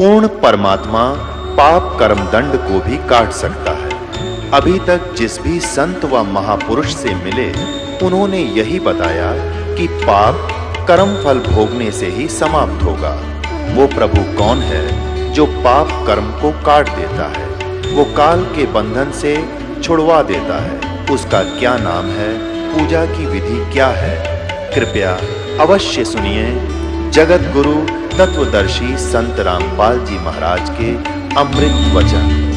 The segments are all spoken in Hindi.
पूर्ण परमात्मा पाप कर्म दंड को भी काट सकता है। अभी तक जिस भी संत व महापुरुष से मिले, उन्होंने यही बताया कि पाप कर्म फल भोगने से ही समाप्त होगा। वो प्रभु कौन है जो पाप कर्म को काट देता है, वो काल के बंधन से छुड़वा देता है। उसका क्या नाम है, पूजा की विधि क्या है? कृपया अवश्य सुनिए जगत गुरु तत्वदर्शी संत रामपाल जी महाराज के अमृत वचन।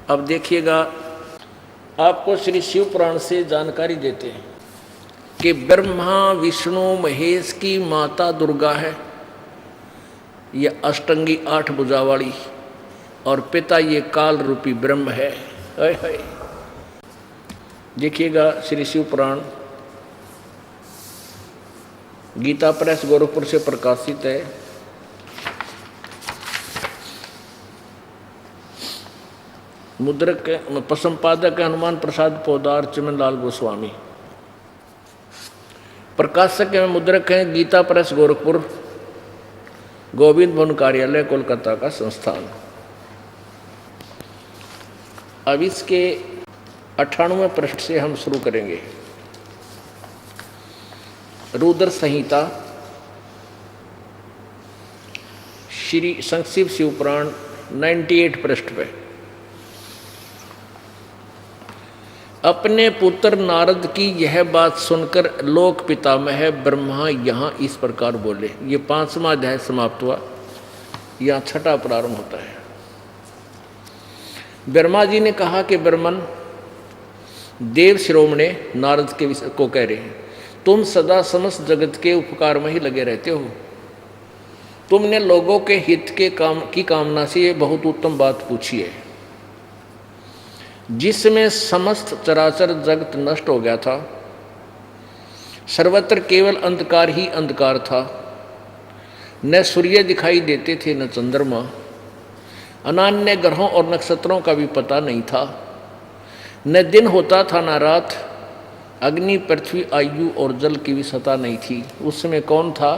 अब देखिएगा, आपको श्री शिव पुराण से जानकारी देते हैं कि ब्रह्मा विष्णु महेश की माता दुर्गा है, यह अष्टंगी 8 भुजा वाली, और पिता ये काल रूपी ब्रह्म है। देखिएगा श्री शिव पुराण गीता प्रेस गोरखपुर से प्रकाशित है। मुद्रक संपादक हनुमान प्रसाद पोदार चिमन लाल गोस्वामी, प्रकाशक एवं मुद्रक हैं गीता प्रेस गोरखपुर, गोविंद भवन कार्यालय कोलकाता का संस्थान। अब इसके 98वें पृष्ठ से हम शुरू करेंगे। रुद्र संहिता श्री संक्षिप्त शिव पुराण 98 पृष्ठ पे। अपने पुत्र नारद की यह बात सुनकर लोक पितामह ब्रह्मा यहाँ इस प्रकार बोले। ये 5वां अध्याय समाप्त हुआ, यहाँ 6ठा प्रारंभ होता है। ब्रह्मा जी ने कहा कि ब्रह्मन, देव शिरोमणे नारद के विषय को कह रहे हैं, तुम सदा समस्त जगत के उपकार में ही लगे रहते हो। तुमने लोगों के हित के की कामना से ये बहुत उत्तम बात पूछी है। जिसमें समस्त चराचर जगत नष्ट हो गया था, सर्वत्र केवल अंधकार ही अंधकार था, न सूर्य दिखाई देते थे न चंद्रमा, अनान्य ग्रहों और नक्षत्रों का भी पता नहीं था, न दिन होता था न रात, अग्नि पृथ्वी आयु और जल की भी सत्ता नहीं थी। उस समय कौन था?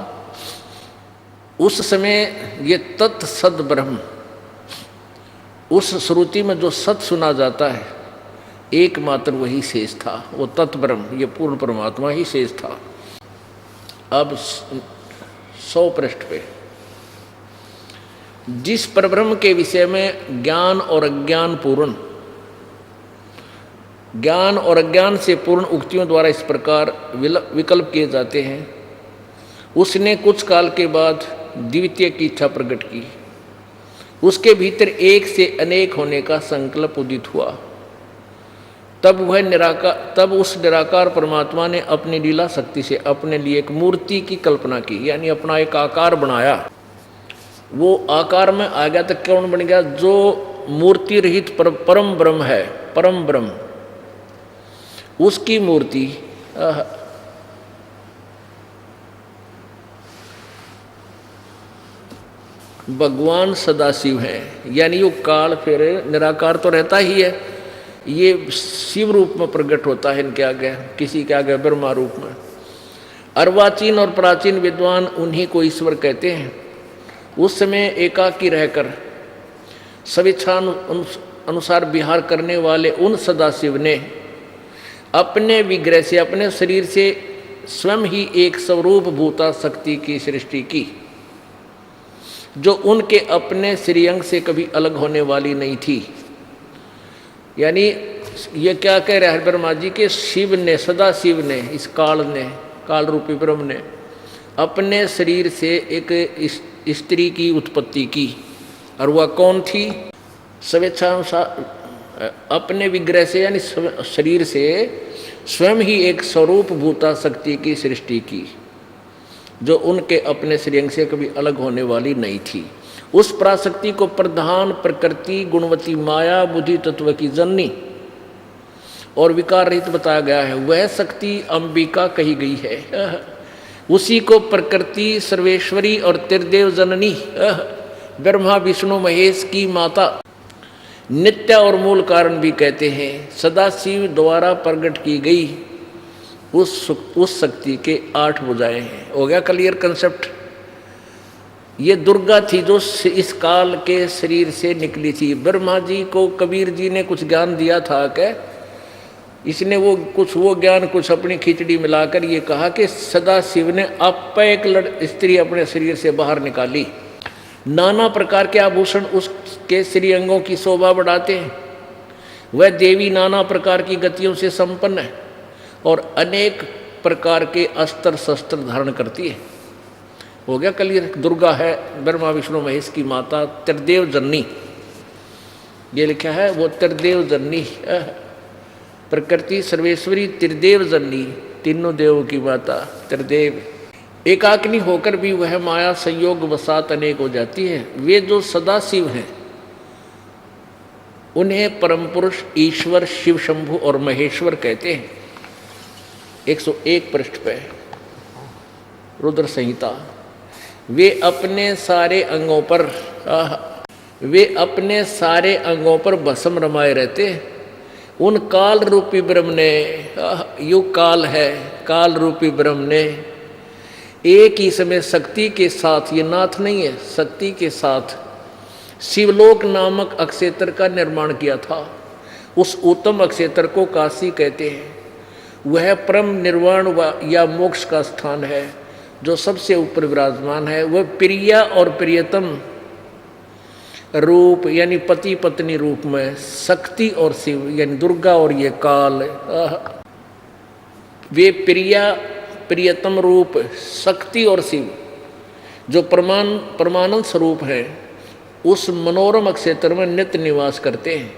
उस समय ये तत्सद ब्रह्म, उस श्रुति में जो सत सुना जाता है एकमात्र वही शेष था, वो तत्ब्रह्म, ये पूर्ण परमात्मा ही शेष था। अब 100 पृष्ठ पे, जिस परब्रह्म के विषय में ज्ञान और अज्ञान पूर्ण, ज्ञान और अज्ञान से पूर्ण उक्तियों द्वारा इस प्रकार विकल्प किए जाते हैं, उसने कुछ काल के बाद द्वितीय की इच्छा प्रकट की। उसके भीतर एक से अनेक होने का संकल्प उदित हुआ। तब उस निराकार परमात्मा ने अपनी लीला शक्ति से अपने लिए एक मूर्ति की कल्पना की, यानी अपना एक आकार बनाया। वो आकार में आ गया तो कौन बन गया? जो मूर्ति रहित परम ब्रह्म है, परम ब्रह्म, उसकी मूर्ति भगवान सदाशिव है। यानी यो काल फिर निराकार तो रहता ही है, ये शिव रूप में प्रकट होता है इनके आगे, किसी के आगे ब्रह्मा रूप में। अर्वाचीन और प्राचीन विद्वान उन्हीं को ईश्वर कहते हैं। उस समय एकाकी रहकर स्वेच्छा अनुसार विहार करने वाले उन सदाशिव ने अपने विग्रह से, अपने शरीर से स्वयं ही एक स्वरूप भूता शक्ति की सृष्टि की, जो उनके अपने श्रीअंग से कभी अलग होने वाली नहीं थी। यानी ये क्या कह रहे हैं ब्रह्मा जी के, शिव ने, सदा शिव ने, इस काल ने, काल रूपी ब्रह्म ने अपने शरीर से एक स्त्री की उत्पत्ति की। और वह कौन थी? स्वेच्छा अपने विग्रह से यानी शरीर से स्वयं ही एक स्वरूप भूता शक्ति की सृष्टि की, जो उनके अपने श्रीअंग से कभी अलग होने वाली नहीं थी। उस पराशक्ति को प्रधान प्रकृति गुणवती माया बुद्धि तत्व की जननी और विकार रहित बताया गया है। वह शक्ति अंबिका कही गई है। उसी को प्रकृति सर्वेश्वरी और त्रिदेव जननी ब्रह्मा विष्णु महेश की माता नित्य और मूल कारण भी कहते हैं। सदाशिव द्वारा प्रकट की गई उस शक्ति के 8 भुजाएं हैं। हो गया क्लियर कंसेप्ट? ये दुर्गा थी जो इस काल के शरीर से निकली थी। ब्रह्मा जी को कबीर जी ने कुछ ज्ञान दिया था कि इसने वो ज्ञान कुछ अपनी खिचड़ी मिलाकर ये कहा कि सदाशिव ने आप एक स्त्री अपने शरीर से बाहर निकाली। नाना प्रकार के आभूषण उसके श्रीअंगों की शोभा बढ़ाते हैं। वह देवी नाना प्रकार की गतियों से संपन्न है और अनेक प्रकार के अस्त्र शस्त्र धारण करती है। हो गया क्लियर? दुर्गा है ब्रह्मा विष्णु महेश की माता, त्रिदेव जननी। ये लिखा है वो त्रिदेव जननी, प्रकृति सर्वेश्वरी त्रिदेव जननी, तीनों देवों की माता त्रिदेव। एकाग्नि होकर भी वह माया संयोग वसात अनेक हो जाती है। वे जो सदाशिव हैं उन्हें परम पुरुष ईश्वर शिव शंभु और महेश्वर कहते हैं। 101 पृष्ठ पे रुद्र संहिता। वे अपने सारे अंगों पर भस्म रमाए रहते हैं। उन काल रूपी ब्रह्म ने, युग काल है, काल रूपी ब्रह्म ने एक ही समय शक्ति के साथ, ये नाथ नहीं है, शक्ति के साथ शिवलोक नामक अक्षेत्र का निर्माण किया था। उस उत्तम अक्षेत्र को काशी कहते हैं। वह परम निर्वाण या मोक्ष का स्थान है जो सबसे ऊपर विराजमान है। वह प्रिया और प्रियतम रूप यानी पति पत्नी रूप में शक्ति और शिव यानी दुर्गा और ये काल, वे प्रिया प्रियतम रूप शक्ति और शिव जो परमानंद स्वरूप है उस मनोरम क्षेत्र में नित्य निवास करते हैं।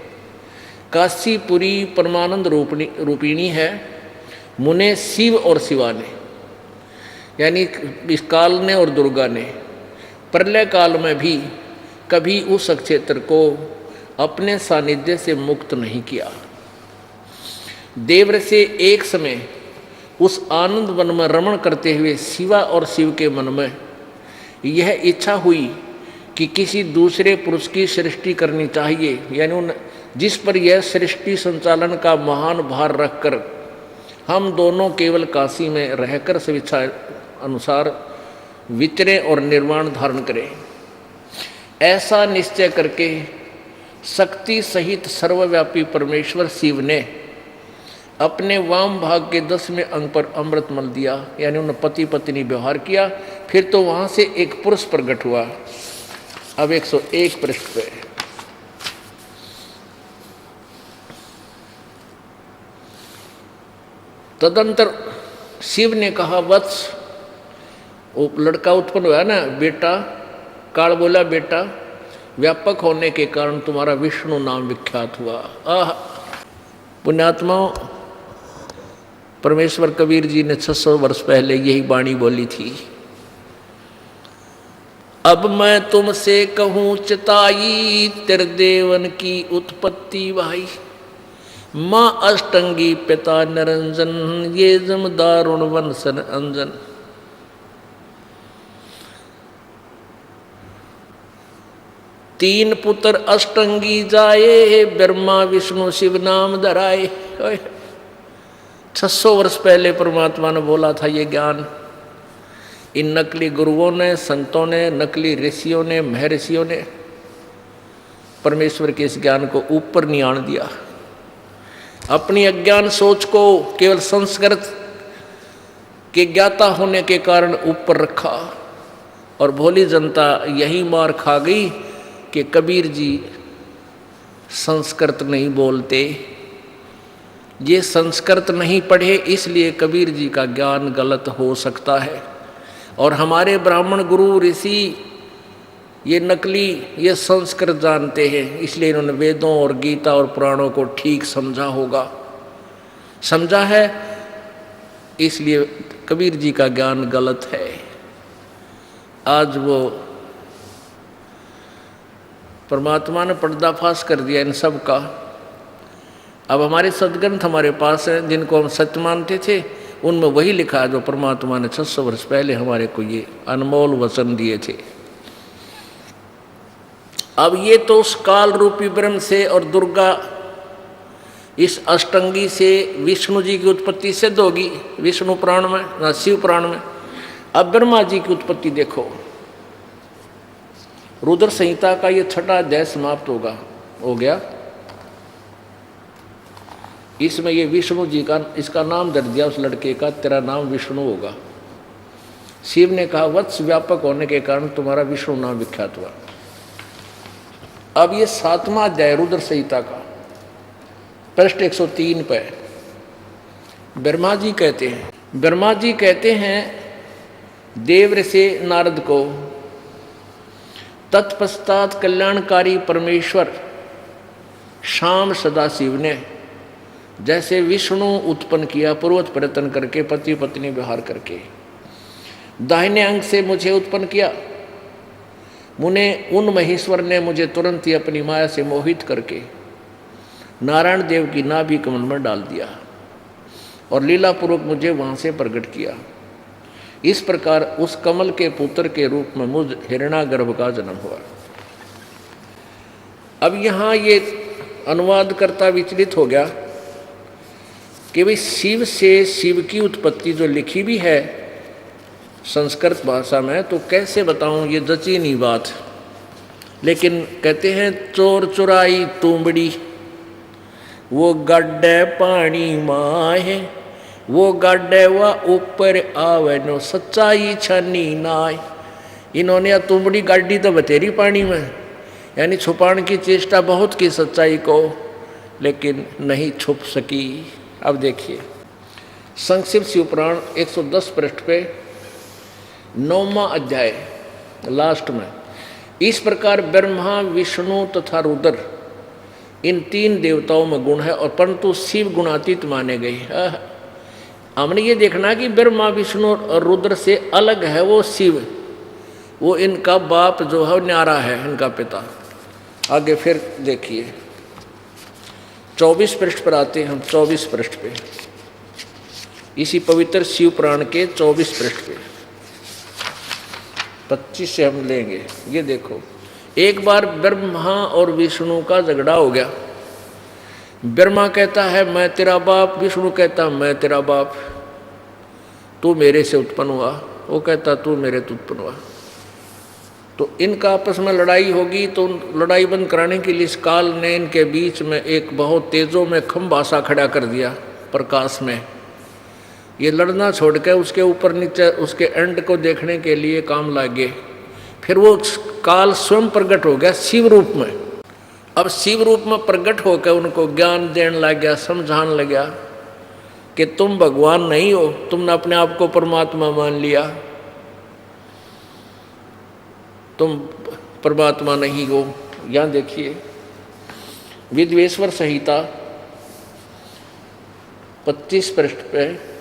काशीपुरी परमानंद रूपिणी है। मुने शिव और शिवा ने यानी इस काल ने और दुर्गा ने प्रलय काल में भी कभी उस क्षेत्र को अपने सानिध्य से मुक्त नहीं किया। देवर से एक समय उस आनंद वन में रमण करते हुए शिवा और शिव के मन में यह इच्छा हुई कि किसी दूसरे पुरुष की सृष्टि करनी चाहिए, यानी जिस पर यह सृष्टि संचालन का महान भार रखकर हम दोनों केवल काशी में रहकर स्वेच्छा अनुसार विचरें और निर्वाण धारण करें। ऐसा निश्चय करके शक्ति सहित सर्वव्यापी परमेश्वर शिव ने अपने वाम भाग के 10वें अंग पर अमृत मल दिया, यानी उन्होंने पति पत्नी व्यवहार किया। फिर तो वहां से एक पुरुष प्रकट हुआ। अब 101 पृष्ठ पे तदंतर शिव ने कहा, वत्स, वो लड़का उत्पन्न हुआ ना, बेटा। काल बोला, बेटा, व्यापक होने के कारण तुम्हारा विष्णु नाम विख्यात हुआ। पुण्यात्मा परमेश्वर कबीर जी ने 600 वर्ष पहले यही वाणी बोली थी। अब मैं तुमसे कहूँ चिताई त्रिदेवन की उत्पत्ति भाई। माँ अष्टंगी पिता निरंजन ये जम दारुण वंशन अंजन। तीन पुत्र अष्टंगी जाए ब्रह्मा विष्णु शिव नाम धराए। 600 वर्ष पहले परमात्मा ने बोला था ये ज्ञान। इन नकली गुरुओं ने, संतों ने, नकली ऋषियों ने, महर्षियों ने परमेश्वर के इस ज्ञान को ऊपर नहीं आने दिया। अपनी अज्ञान सोच को केवल संस्कृत के ज्ञाता होने के कारण ऊपर रखा और भोली जनता यही मार खा गई कि कबीर जी संस्कृत नहीं बोलते, ये संस्कृत नहीं पढ़े, इसलिए कबीर जी का ज्ञान गलत हो सकता है। और हमारे ब्राह्मण गुरु ऋषि ये नकली, ये संस्कृत जानते हैं, इसलिए इन्होंने वेदों और गीता और पुराणों को ठीक समझा होगा, समझा है, इसलिए कबीर जी का ज्ञान गलत है। आज वो परमात्मा ने पर्दाफाश कर दिया इन सब का। अब हमारे सदग्रंथ हमारे पास हैं, जिनको हम सत्य मानते थे, उनमें वही लिखा है जो परमात्मा ने 600 वर्ष पहले हमारे को ये अनमोल वचन दिए थे। अब ये तो उस काल रूपी ब्रह्म से और दुर्गा इस अष्टंगी से विष्णु जी की उत्पत्ति सिद्ध होगी विष्णु पुराण में, ना शिव पुराण में। अब ब्रह्मा जी की उत्पत्ति देखो, रुद्र संहिता का ये 6वां अध्याय समाप्त हो गया। इसमें ये विष्णु जी का, इसका नाम दर्ज दिया उस लड़के का, तेरा नाम विष्णु होगा। शिव ने कहा वत्स व्यापक होने के कारण तुम्हारा विष्णु नाम विख्यात हुआ। अब ये 7वां अध्याय रुद्र संहिता का पृष्ठ 103 पे ब्रह्मा जी कहते हैं देव से नारद को, तत्पश्चात कल्याणकारी परमेश्वर शाम सदाशिव ने जैसे विष्णु उत्पन्न किया पूर्वत प्रयत्न करके, पति पत्नी व्यवहार करके, दाहिने अंग से मुझे उत्पन्न किया। उन महेश्वर ने मुझे तुरंत ही अपनी माया से मोहित करके नारायण देव की नाभि कमल में डाल दिया और लीलापूर्वक मुझे वहाँ से प्रकट किया। इस प्रकार उस कमल के पुत्र के रूप में मुझ हिरण्यागर्भ का जन्म हुआ। अब यहाँ ये अनुवादकर्ता विचलित हो गया कि भाई शिव से शिव की उत्पत्ति जो लिखी भी है संस्कृत भाषा में, तो कैसे बताऊं, ये जची नहीं बात। लेकिन कहते हैं चोर चुराई तुमड़ी वो गड्ढे पानी माहे, वो गड्ढे व ऊपर आवे नो सच्चाई छनी नाय। इन्होंने या तुमड़ी गाड़ी तो बतेरी पानी में, यानी छुपाने की चेष्टा बहुत की सच्चाई को, लेकिन नहीं छुप सकी। अब देखिए संक्षिप्त शिवपुराण 110 पृष्ठ पे 9वां अध्याय लास्ट में, इस प्रकार ब्रह्मा विष्णु तथा रुद्र इन 3 देवताओं में गुण है, और परंतु शिव गुणातीत माने गए। हमने ये देखना कि ब्रह्मा विष्णु और रुद्र से अलग है वो शिव, वो इनका बाप जो है न्यारा है, इनका पिता। आगे फिर देखिए 24 पृष्ठ पर आते हैं हम, 24 पृष्ठ पे, इसी पवित्र शिव पुराण के 24 पृष्ठ पे 25 से हम लेंगे। ये देखो, एक बार ब्रह्मा और विष्णु का झगड़ा हो गया। ब्रह्मा कहता है मैं तेरा बाप, विष्णु कहता मैं तेरा बाप, तू मेरे से उत्पन्न हुआ, वो कहता तू मेरे से उत्पन्न हुआ। तो इनका आपस में लड़ाई होगी, तो लड़ाई बंद कराने के लिए इस काल ने इनके बीच में एक बहुत तेजों में खंभा सा खड़ा कर दिया प्रकाश में। ये लड़ना छोड़ के उसके ऊपर नीचे उसके एंड को देखने के लिए काम लगे। फिर वो काल स्वयं प्रकट हो गया शिव रूप में। अब शिव रूप में प्रकट होकर उनको ज्ञान देने लग गया, समझाने लग गया कि तुम भगवान नहीं हो, तुमने अपने आप को परमात्मा मान लिया, तुम परमात्मा नहीं हो। यहाँ देखिए विद्वेश्वर संहिता 25 पृष्ठ पे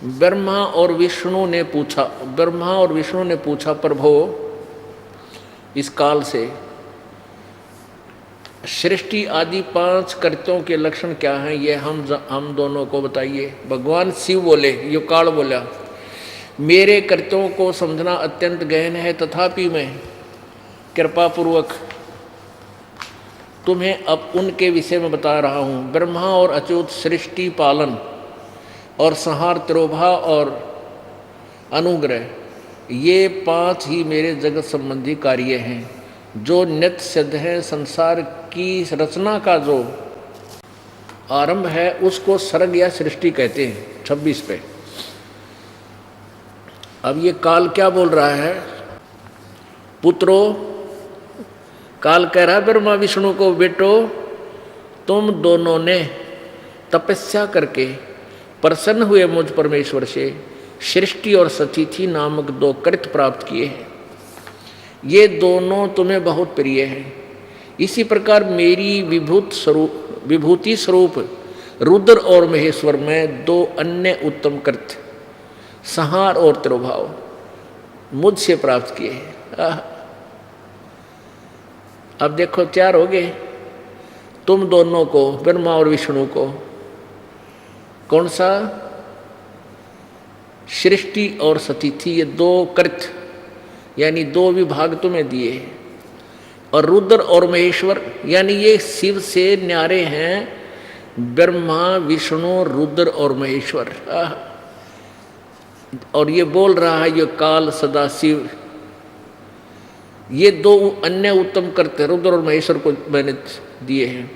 ब्रह्मा और विष्णु ने पूछा प्रभो इस काल से सृष्टि आदि 5 कृत्यों के लक्षण क्या हैं, ये हम दोनों को बताइए। भगवान शिव बोले, ये काल बोला मेरे कृत्यों को समझना अत्यंत गहन है, तथापि मैं कृपा पूर्वक तुम्हें अब उनके विषय में बता रहा हूँ। ब्रह्मा और अच्युत सृष्टि पालन और संहार, तिरोभा और अनुग्रह, ये 5 ही मेरे जगत संबंधी कार्य हैं जो नित्य सिद्ध हैं। संसार की रचना का जो आरंभ है उसको सर्ग या सृष्टि कहते हैं 26 पे। अब ये काल क्या बोल रहा है? पुत्रो, काल कह रहा है ब्रह्मा विष्णु को, बेटो तुम दोनों ने तपस्या करके प्रसन्न हुए मुझ परमेश्वर से सृष्टि और सतिथि नामक 2 कृत्य प्राप्त किए हैं। ये दोनों तुम्हें बहुत प्रिय हैं। इसी प्रकार मेरी विभूति स्वरूप रुद्र और महेश्वर में 2 अन्य उत्तम कृत्य संहार और तिरोभाव मुझसे प्राप्त किए हैं। अब देखो 4 हो गए। तुम दोनों को, ब्रह्मा और विष्णु को, कौन सा? सृष्टि और सतिथि, ये 2 कृत्य यानी 2 विभाग तुम्हें दिए। और रुद्र और महेश्वर यानी ये शिव से न्यारे हैं ब्रह्मा विष्णु रुद्र और महेश्वर। और ये बोल रहा है ये काल सदाशिव, ये 2 अन्य उत्तम कृत्य रुद्र और महेश्वर को मैंने दिए हैं।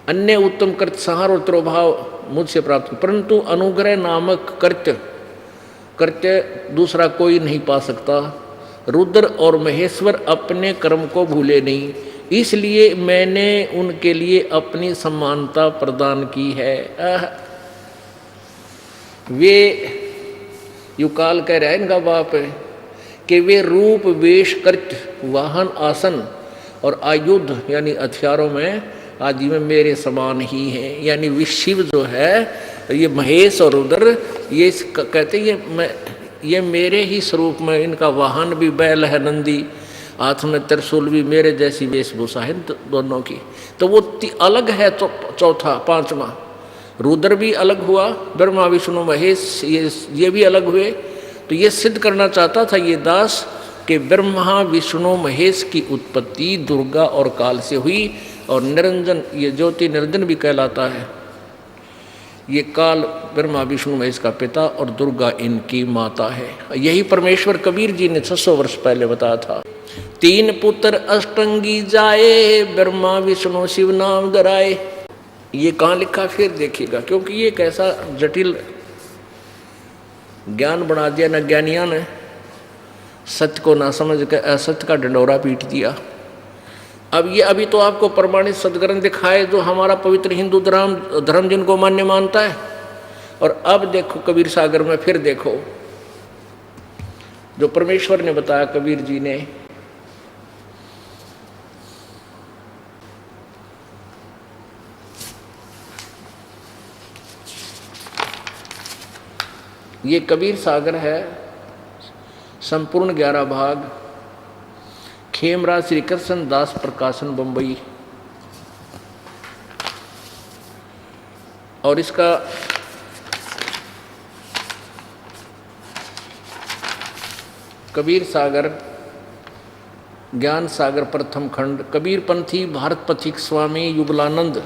अन्य उत्तम कृत्य संहार और तिरोभाव मुझसे प्राप्त, परंतु अनुग्रह नामक कृत्य दूसरा कोई नहीं पा सकता। रुद्र और महेश्वर अपने कर्म को भूले नहीं, इसलिए मैंने उनके लिए अपनी समानता प्रदान की है। वे युकाल कह रहा है इनका बाप है कि वे रूप वेश कृत्य वाहन आसन और आयुध यानी हथियारों में आदि में मेरे समान ही हैं। यानी विशिव जो है ये महेश और रुद्र ये कहते ये मेरे ही स्वरूप में, इनका वाहन भी बैल है नंदी, हाथ में त्रिशूल भी मेरे जैसी वेशभूषा है दोनों की। तो वो अलग है। तो चौथा 5वां रुद्र भी अलग हुआ, ब्रह्मा विष्णु महेश ये भी अलग हुए। तो ये सिद्ध करना चाहता था ये दास कि ब्रह्मा विष्णु महेश की उत्पत्ति दुर्गा और काल से हुई, और निरंजन ये ज्योति निरंजन भी कहलाता है। ये काल ब्रह्मा विष्णु महेश का पिता और दुर्गा इनकी माता है। यही परमेश्वर कबीर जी ने 600 वर्ष पहले बताया था। 3 पुत्र अष्टंगी जाए, ब्रह्मा विष्णु शिव नाम धराए। ये कहाँ लिखा फिर देखिएगा, क्योंकि ये कैसा जटिल ज्ञान बना दिया न ज्ञानिया ने, सत्य को ना समझ कर असत्य का डंडोरा पीट दिया। अब ये अभी तो आपको प्रमाणित सदग्रंथ दिखाए जो हमारा पवित्र हिंदू धर्म जिनको मान्य मानता है। और अब देखो कबीर सागर में फिर देखो जो परमेश्वर ने बताया कबीर जी ने। ये कबीर सागर है, संपूर्ण 11 भाग, खेमराज श्री कृष्ण दास प्रकाशन बंबई। और इसका कबीर सागर ज्ञान सागर प्रथम खंड, कबीर पंथी भारत पथिक स्वामी युगलानंद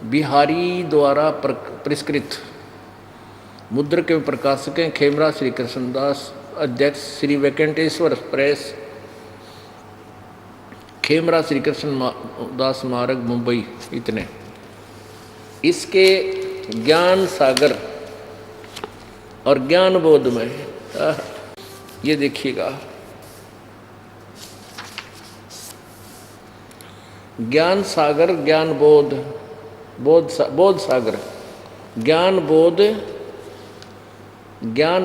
बिहारी द्वारा पुरस्कृत, मुद्र के प्रकाशक हैं खेमराज श्री कृष्णदास, अध्यक्ष श्री वेंकटेश्वर प्रेस, खेमराज श्री कृष्ण दास मार्ग मुंबई। इतने इसके ज्ञान सागर और ज्ञान बोध में ये देखिएगा, ज्ञान सागर ज्ञान बोध, बोध सागर ज्ञान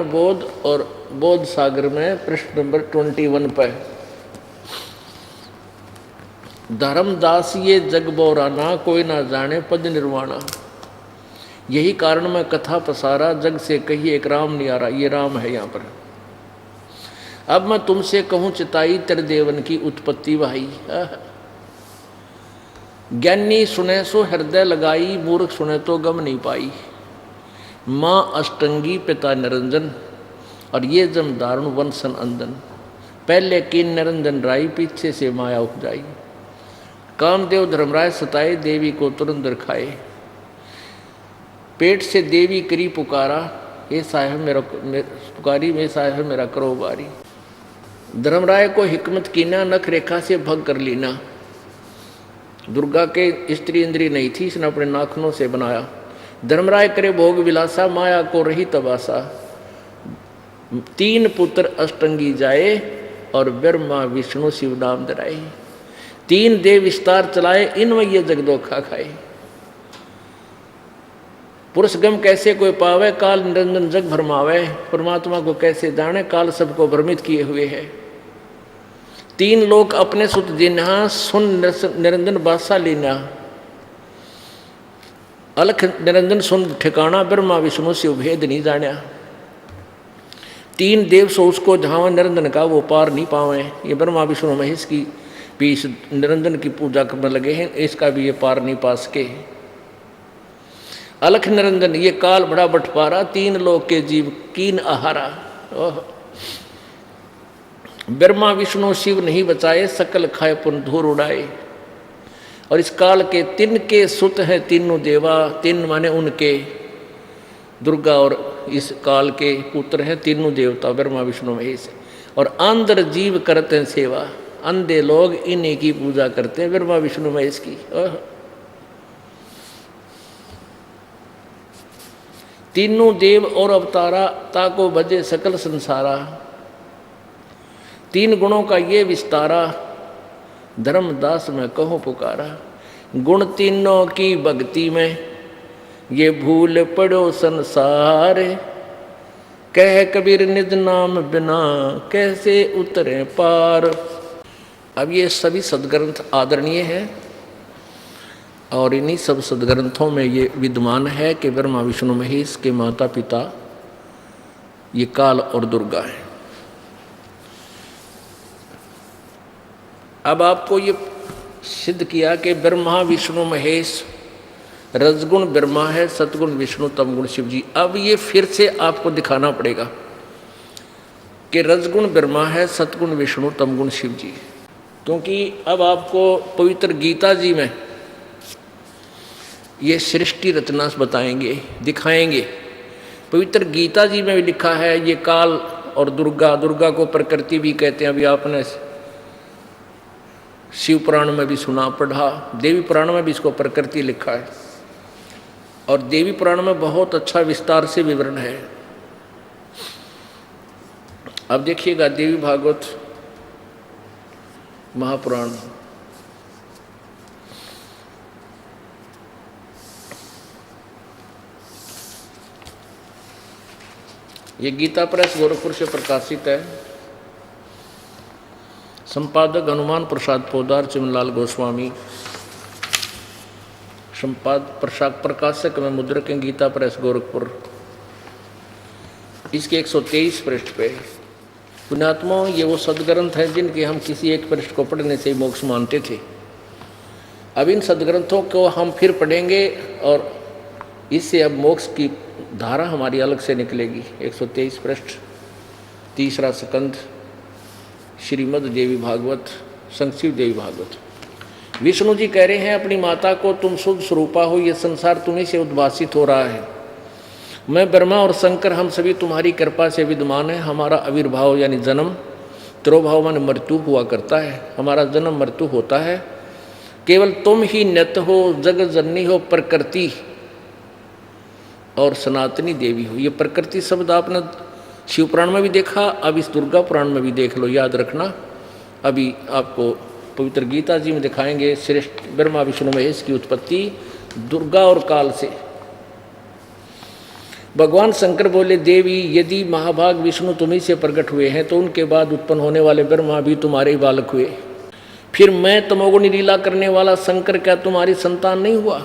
बोध और बोध सागर में पृष्ठ नंबर 21 पर धर्मदास ये जग बोराना कोई ना जाने पद निर्वाणा। यही कारण मैं कथा पसारा जग से कही एक राम नियारा। ये राम है यहाँ पर। अब मैं तुमसे कहूँ चिताई तेरे देवन की उत्पत्ति भाई। ज्ञानी सुने सो हृदय लगाई, मूर्ख सुने तो गम नहीं पाई। माँ अष्टंगी पिता निरंजन और ये जम दारुण वंशन अंदन। पहले कीन निरंजन राई, पीछे से माया उपजाई। कामदेव धर्मराय सताए, देवी को तुरंत दिखाए। पेट से देवी करी पुकारा, ये साहेब मेरा पुकारी में साहेब मेरा करो बारी। धर्मराय को हिकमत कीना, नख रेखा से भग कर लीना। दुर्गा के स्त्री इंद्री नहीं थी, इसने अपने नाखूनों से बनाया। धर्मराय करे भोग विलासा, माया को रही तबासा। 3 पुत्र अष्टंगी जाए, और ब्रह्मा विष्णु शिव नाम धराए। 3 देव विस्तार चलाए, इनमें ये जगदोखा खाए। पुरुष गम कैसे कोई पावे, काल निरंजन जग भरमावे। परमात्मा को कैसे जाने, काल सबको भ्रमित किए हुए है। 3 लोक अपने सुत जिन्हा, सुन निरंजन बादशाह लीना। अलख निरंजन सुन ठिकाना, ब्रह्मा विष्णु शिव भेद नहीं जाना। 3 देव सो उसको झावा, निरंजन का वो पार नहीं पावे। ये ब्रह्मा विष्णु महेश की पीस निरंजन की पूजा करने लगे हैं, इसका भी ये पार नहीं पा सके। अलख निरंजन ये काल बड़ा बंटवारा, 3 लोक के जीव कीन आहारा। ब्रह्मा विष्णु शिव नहीं बचाए, सकल खाए पुन धूर उड़ाए। और इस काल के 3 के सुत हैं तीनों देवा, 3 माने उनके, दुर्गा और इस काल के पुत्र हैं तीनों देवता ब्रह्मा विष्णु महेश। और आंध्र जीव करते हैं सेवा, अंधे लोग इन्हीं की पूजा करते हैं, ब्रह्मा विष्णु महेश की। तीनों देव और अवतारा, ताको भजे सकल संसारा। 3 गुणों का ये विस्तारा, धर्मदास में कहो पुकारा। गुण तीनों की भक्ति में, ये भूल पड़ो संसार। कह कबीर निज नाम बिना, कैसे उतरे पार। अब ये सभी सदग्रंथ आदरणीय हैं, और इन्हीं सब सदग्रंथों में ये विद्यमान है कि ब्रह्मा विष्णु महेश के माता पिता ये काल और दुर्गा है। अब आपको ये सिद्ध किया कि ब्रह्मा विष्णु महेश, रजगुण ब्रह्मा है, सतगुण विष्णु, तमगुण शिव जी। अब ये फिर से आपको दिखाना पड़ेगा कि रजगुण ब्रह्मा है, सतगुण विष्णु, तमगुण शिव जी। क्योंकि अब आपको पवित्र गीता जी में ये सृष्टि रचना बताएंगे, दिखाएंगे। पवित्र गीता जी में भी लिखा है ये काल और दुर्गा, दुर्गा को प्रकृति भी कहते हैं। अभी आपने शिव पुराण में भी सुना पढ़ा, देवी पुराण में भी इसको प्रकृति लिखा है, और देवी पुराण में बहुत अच्छा विस्तार से विवरण है। अब देखिएगा देवी भागवत महापुराण, ये गीता प्रेस गोरखपुर से प्रकाशित है। संपादक हनुमान प्रसाद पोदार, चिमनलाल गोस्वामी। प्रकाशक में मुद्रक हैं गीता प्रेस गोरखपुर। इसके 123 पृष्ठ पे। पुण्यात्मा, ये वो सदग्रंथ हैं जिनके हम किसी एक पृष्ठ को पढ़ने से मोक्ष मानते थे। अब इन सदग्रंथों को हम फिर पढ़ेंगे, और इससे अब मोक्ष की धारा हमारी अलग से निकलेगी। 123 पृष्ठ, 3रा स्कंध, श्रीमद् देवी भागवत, संक्षिप्त देवी भागवत। विष्णु जी कह रहे हैं अपनी माता को, तुम शुद्ध स्वरूपा हो, ये संसार तुम्हीं से उद्भासित हो रहा है। मैं ब्रह्मा और शंकर हम सभी तुम्हारी कृपा से विद्यमान है। हमारा आविर्भाव यानी जन्म, तिरोभाव माने मृत्यु हुआ करता है। हमारा जन्म मृत्यु होता है, केवल तुम ही नित्य हो, जगत जननी हो, प्रकृति और सनातनी देवी हो। ये प्रकृति शब्द आपने शिव पुराण में भी देखा, अब इस दुर्गा पुराण में भी देख लो, याद रखना। अभी आपको पवित्र गीता जी में दिखाएंगे श्रेष्ठ ब्रह्मा विष्णु महेश की उत्पत्ति दुर्गा और काल से। भगवान शंकर बोले, देवी यदि महाभाग विष्णु तुम्ही से प्रकट हुए हैं तो उनके बाद उत्पन्न होने वाले ब्रह्मा भी तुम्हारे ही बालक हुए। फिर मैं तमोगुणी लीला करने वाला शंकर क्या तुम्हारी संतान नहीं हुआ?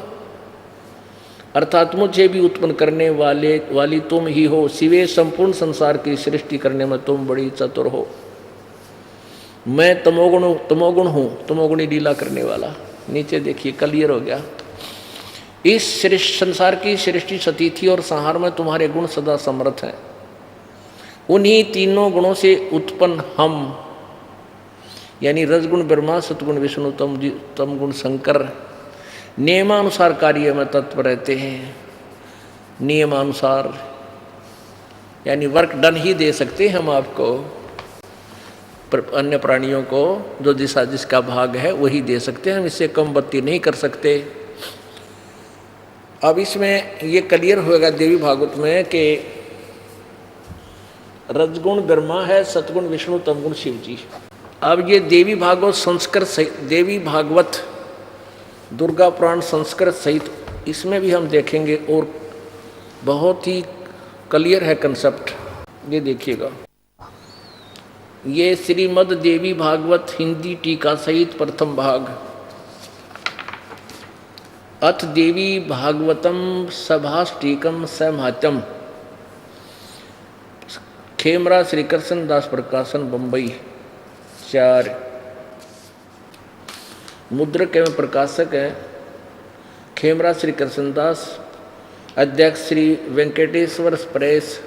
अर्थात मुझे भी उत्पन्न करने वाली तुम ही हो। शिवे संपूर्ण संसार की सृष्टि करने में तुम बड़ी चतुर हो। मैं तमोगुण हूँ, तमोगुणी लीला करने वाला। नीचे देखिए, क्लियर हो गया। इस संसार की सृष्टि सतीथि और संहार में तुम्हारे गुण सदा समर्थ हैं। उन्हीं तीनों गुणों से उत्पन्न हम, यानी रजगुण ब्रह्मा, सतगुण विष्णु, तमगुण शंकर नियमानुसार कार्य में तत्पर रहते हैं। नियमानुसार यानी वर्क डन ही दे सकते हैं हम आपको। अन्य प्राणियों को जो जिसका भाग है वही दे सकते हैं, हम इससे कम बत्ती नहीं कर सकते। अब इसमें ये क्लियर होगा देवी भागवत में कि रजगुण ब्रह्मा है, सतगुण विष्णु, तमगुण शिव जी। अब ये देवी भागवत संस्कृत सहित, देवी भागवत दुर्गा पुराण संस्कृत सहित, इसमें भी हम देखेंगे और बहुत ही क्लियर है कंसेप्ट। ये देखिएगा, ये श्रीमद् देवी भागवत हिंदी टीका सहित प्रथम भाग। अथ देवी भागवतम सभाष्टीकम समहात्यम, खेमरा श्री कृष्ण दास प्रकाशन बम्बई 4। मुद्रक एवं प्रकाशक है खेमरा श्री कृष्ण दास, अध्यक्ष श्री वेंकटेश्वर प्रेस,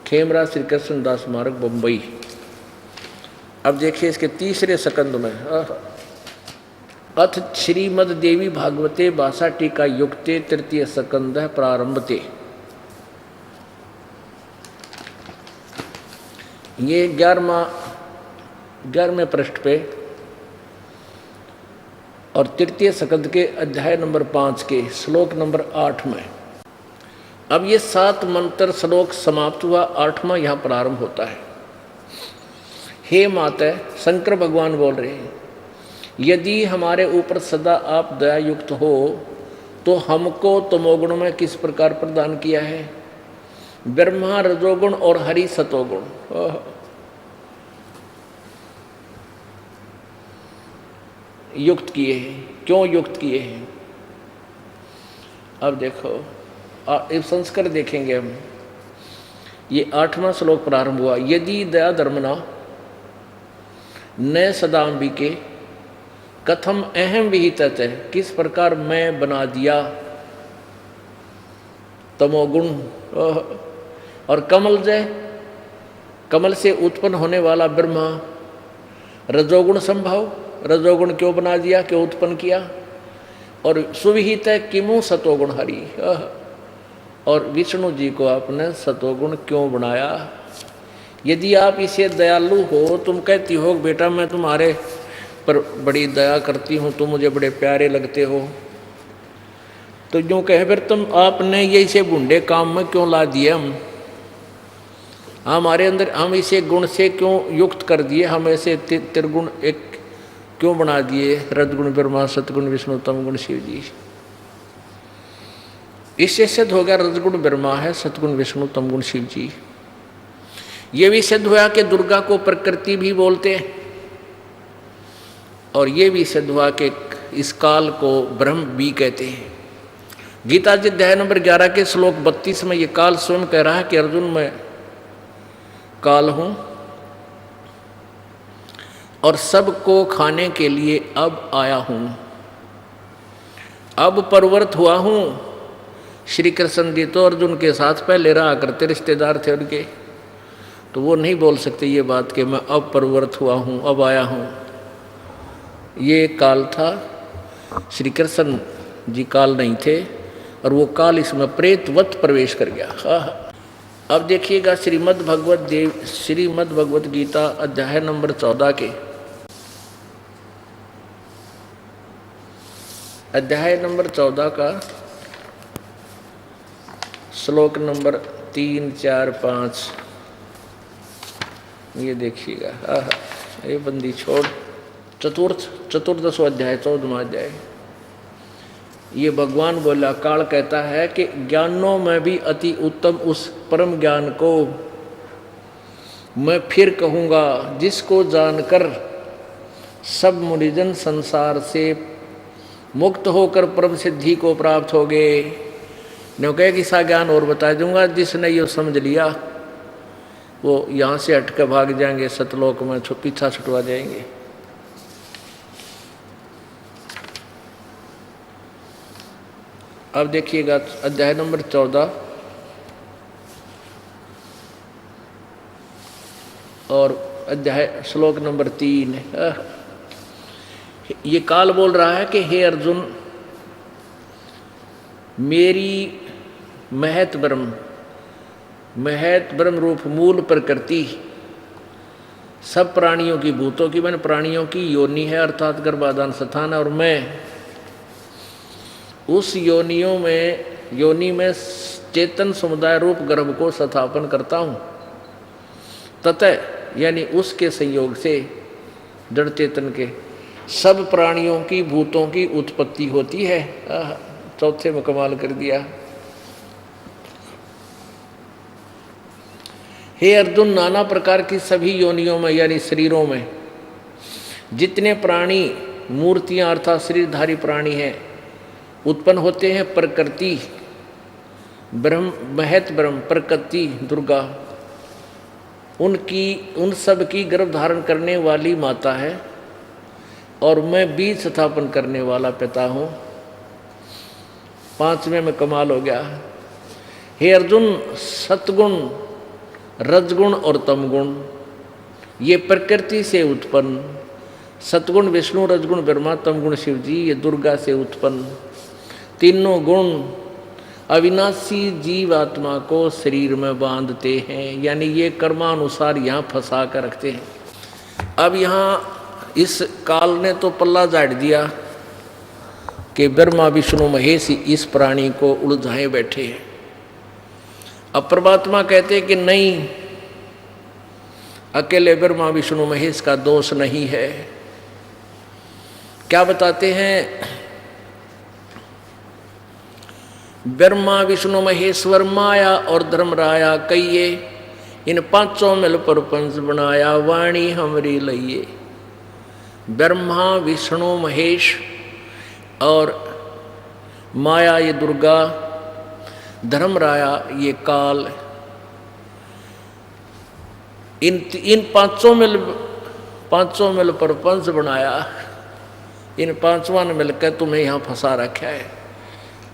खेमरा श्री कृष्ण दास मार्ग बम्बई। अब देखिए इसके तीसरे सकंद में, अथ श्रीमद् देवी भागवते भाषा टीका युक्ते तृतीय सकंद प्रारंभते। ये 11वें पृष्ठ पे और तृतीय सकंद के अध्याय नंबर 5 के श्लोक नंबर 8 में। अब ये 7 मंत्र श्लोक समाप्त हुआ, 8वां यहाँ प्रारंभ होता है। हे माता, शंकर भगवान बोल रहे हैं, यदि हमारे ऊपर सदा आप दयायुक्त हो तो हमको तमोगुण में किस प्रकार प्रदान किया है? ब्रह्मा रजोगुण और हरि सतोगुण युक्त किए हैं। क्यों युक्त किए हैं? अब देखो, इस संस्कार देखेंगे हम। ये 8वां श्लोक प्रारंभ हुआ, यदि दया धर्मना न सदाम्बिके कथम अहम विहित है, किस प्रकार मैं बना दिया तमोगुण। और कमल जय, कमल से उत्पन्न होने वाला ब्रह्मा, रजोगुण संभव, रजोगुण क्यों बना दिया, क्यों उत्पन्न किया। और सुविहित है किमु सतोगुण हरि, और विष्णु जी को आपने सतोगुण क्यों बनाया। यदि आप इसे दयालु हो, तुम कहती हो बेटा मैं तुम्हारे पर बड़ी दया करती हूँ, तुम मुझे बड़े प्यारे लगते हो, तो यूँ कहे फिर तुम आपने ये इसे बूढ़े काम में क्यों ला दिए। हम हमारे अंदर हम इसे गुण से क्यों युक्त कर दिए, हम ऐसे त्रिगुण एक क्यों बना दिए, रजगुण ब्रह्मा, सतगुण विष्णु, तमगुण शिव जी। इससे सिद्ध हो गया रजगुण ब्रह्मा है, सतगुण विष्णु, तमगुण शिव जी। ये भी सिद्ध हुआ कि दुर्गा को प्रकृति भी बोलते हैं, और ये भी सिद्ध हुआ कि इस काल को ब्रह्म भी कहते हैं। गीता जी अध्याय नंबर 11 के श्लोक 32 में ये काल स्वयं कह रहा है कि अर्जुन मैं काल हूं और सबको खाने के लिए अब आया हूं, अब परवर्त हुआ हूं। श्री कृष्ण जी तो अर्जुन के साथ पहले रहा करते, रिश्तेदार थे उनके, तो वो नहीं बोल सकते ये बात कि मैं अब परवर्त हुआ हूं, अब आया हूं। ये काल था, श्री कृष्ण जी काल नहीं थे, और वो काल इसमें प्रेतवत प्रवेश कर गया। अब देखिएगा श्रीमद् भगवत गीता अध्याय नंबर 14 के अध्याय नंबर 14 का श्लोक नंबर 3, 4, 5। ये देखिएगा, ये बंदी छोड़ चतुर्दश अध्याय 14वां अध्याय। ये भगवान बोला, काल कहता है कि ज्ञानों में भी अति उत्तम उस परम ज्ञान को मैं फिर कहूँगा, जिसको जानकर सब मुनिजन संसार से मुक्त होकर परम सिद्धि को प्राप्त हो गए। न्यों कहे कि सा ज्ञान और बता दूंगा, जिसने ये समझ लिया वो यहाँ से हट कर भाग जाएंगे, सतलोक में पीछा छुटवा जाएंगे। अब देखिएगा अध्याय नंबर 14 और अध्याय श्लोक नंबर 3। ये काल बोल रहा है कि हे अर्जुन, मेरी महत ब्रह्म रूप मूल प्रकृति सब प्राणियों की, भूतों की मैंने प्राणियों की योनि है अर्थात गर्भाधान स्थान है, और मैं उस योनि में चेतन समुदाय रूप गर्भ को स्थापन करता हूँ। ततः यानी उसके संयोग से जड़ चेतन के सब प्राणियों की, भूतों की उत्पत्ति होती है। चौथे में कमाल कर दिया। हे अर्जुन, नाना प्रकार की सभी योनियों में यानी शरीरों में जितने प्राणी मूर्तियां अर्थात शरीरधारी प्राणी हैं उत्पन्न होते हैं, प्रकृति ब्रह्म, महत ब्रह्म, प्रकृति दुर्गा उन सब की गर्भ धारण करने वाली माता है, और मैं बीज स्थापन करने वाला पिता हूँ। पांचवें में कमाल हो गया। हे अर्जुन, सतगुण, रजगुण और तमगुण ये प्रकृति से उत्पन्न, सतगुण विष्णु, रजगुण ब्रह्मा, तमगुण शिव जी, ये दुर्गा से उत्पन्न तीनों गुण अविनाशी जीव आत्मा को शरीर में बांधते हैं, यानी ये कर्मानुसार यहाँ फंसा कर रखते हैं। अब यहाँ इस काल ने तो पल्ला झाड़ दिया कि ब्रह्मा विष्णु महेश इस प्राणी को उलझाए बैठे हैं। अब परमात्मा कहते कि नहीं, अकेले ब्रह्मा विष्णु महेश का दोष नहीं है। क्या बताते हैं? ब्रह्मा विष्णु महेश्वर माया और धर्मराया कहिए, इन पांचों मिल पर पंच बनाया, वाणी हमरी लइए। ब्रह्मा विष्णु महेश और माया ये दुर्गा, धर्मराया ये काल, इन पांचों मिल पर पंच बनाया। इन पांचों ने मिलकर तुम्हें यहाँ फंसा रखा है,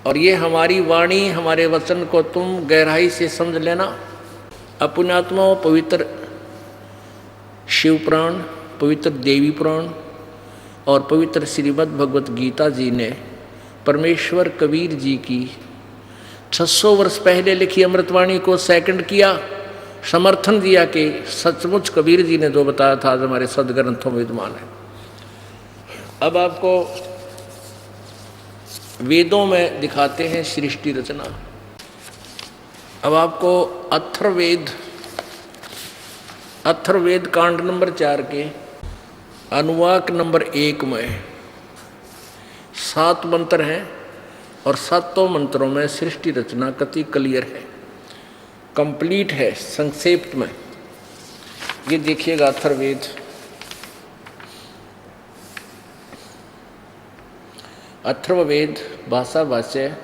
और ये हमारी वाणी, हमारे वचन को तुम गहराई से समझ लेना। अपने आत्माओं पवित्र शिव पुराण, पवित्र देवी पुराण और पवित्र श्रीमद् भगवत गीता जी ने परमेश्वर कबीर जी की 600 वर्ष पहले लिखी अमृतवाणी को सेकंड किया, समर्थन दिया कि सचमुच कबीर जी ने जो बताया था आज हमारे सदग्रंथों में विद्यमान है। अब आपको वेदों में दिखाते हैं सृष्टि रचना। अब आपको अथर्ववेद कांड नंबर 4 के अनुवाक नंबर 1 में 7 मंत्र हैं, और 7 मंत्रों में सृष्टि रचना कति क्लियर है, कंप्लीट है। संक्षेप में ये देखिएगा, अथर्ववेद भाषा भाष्य,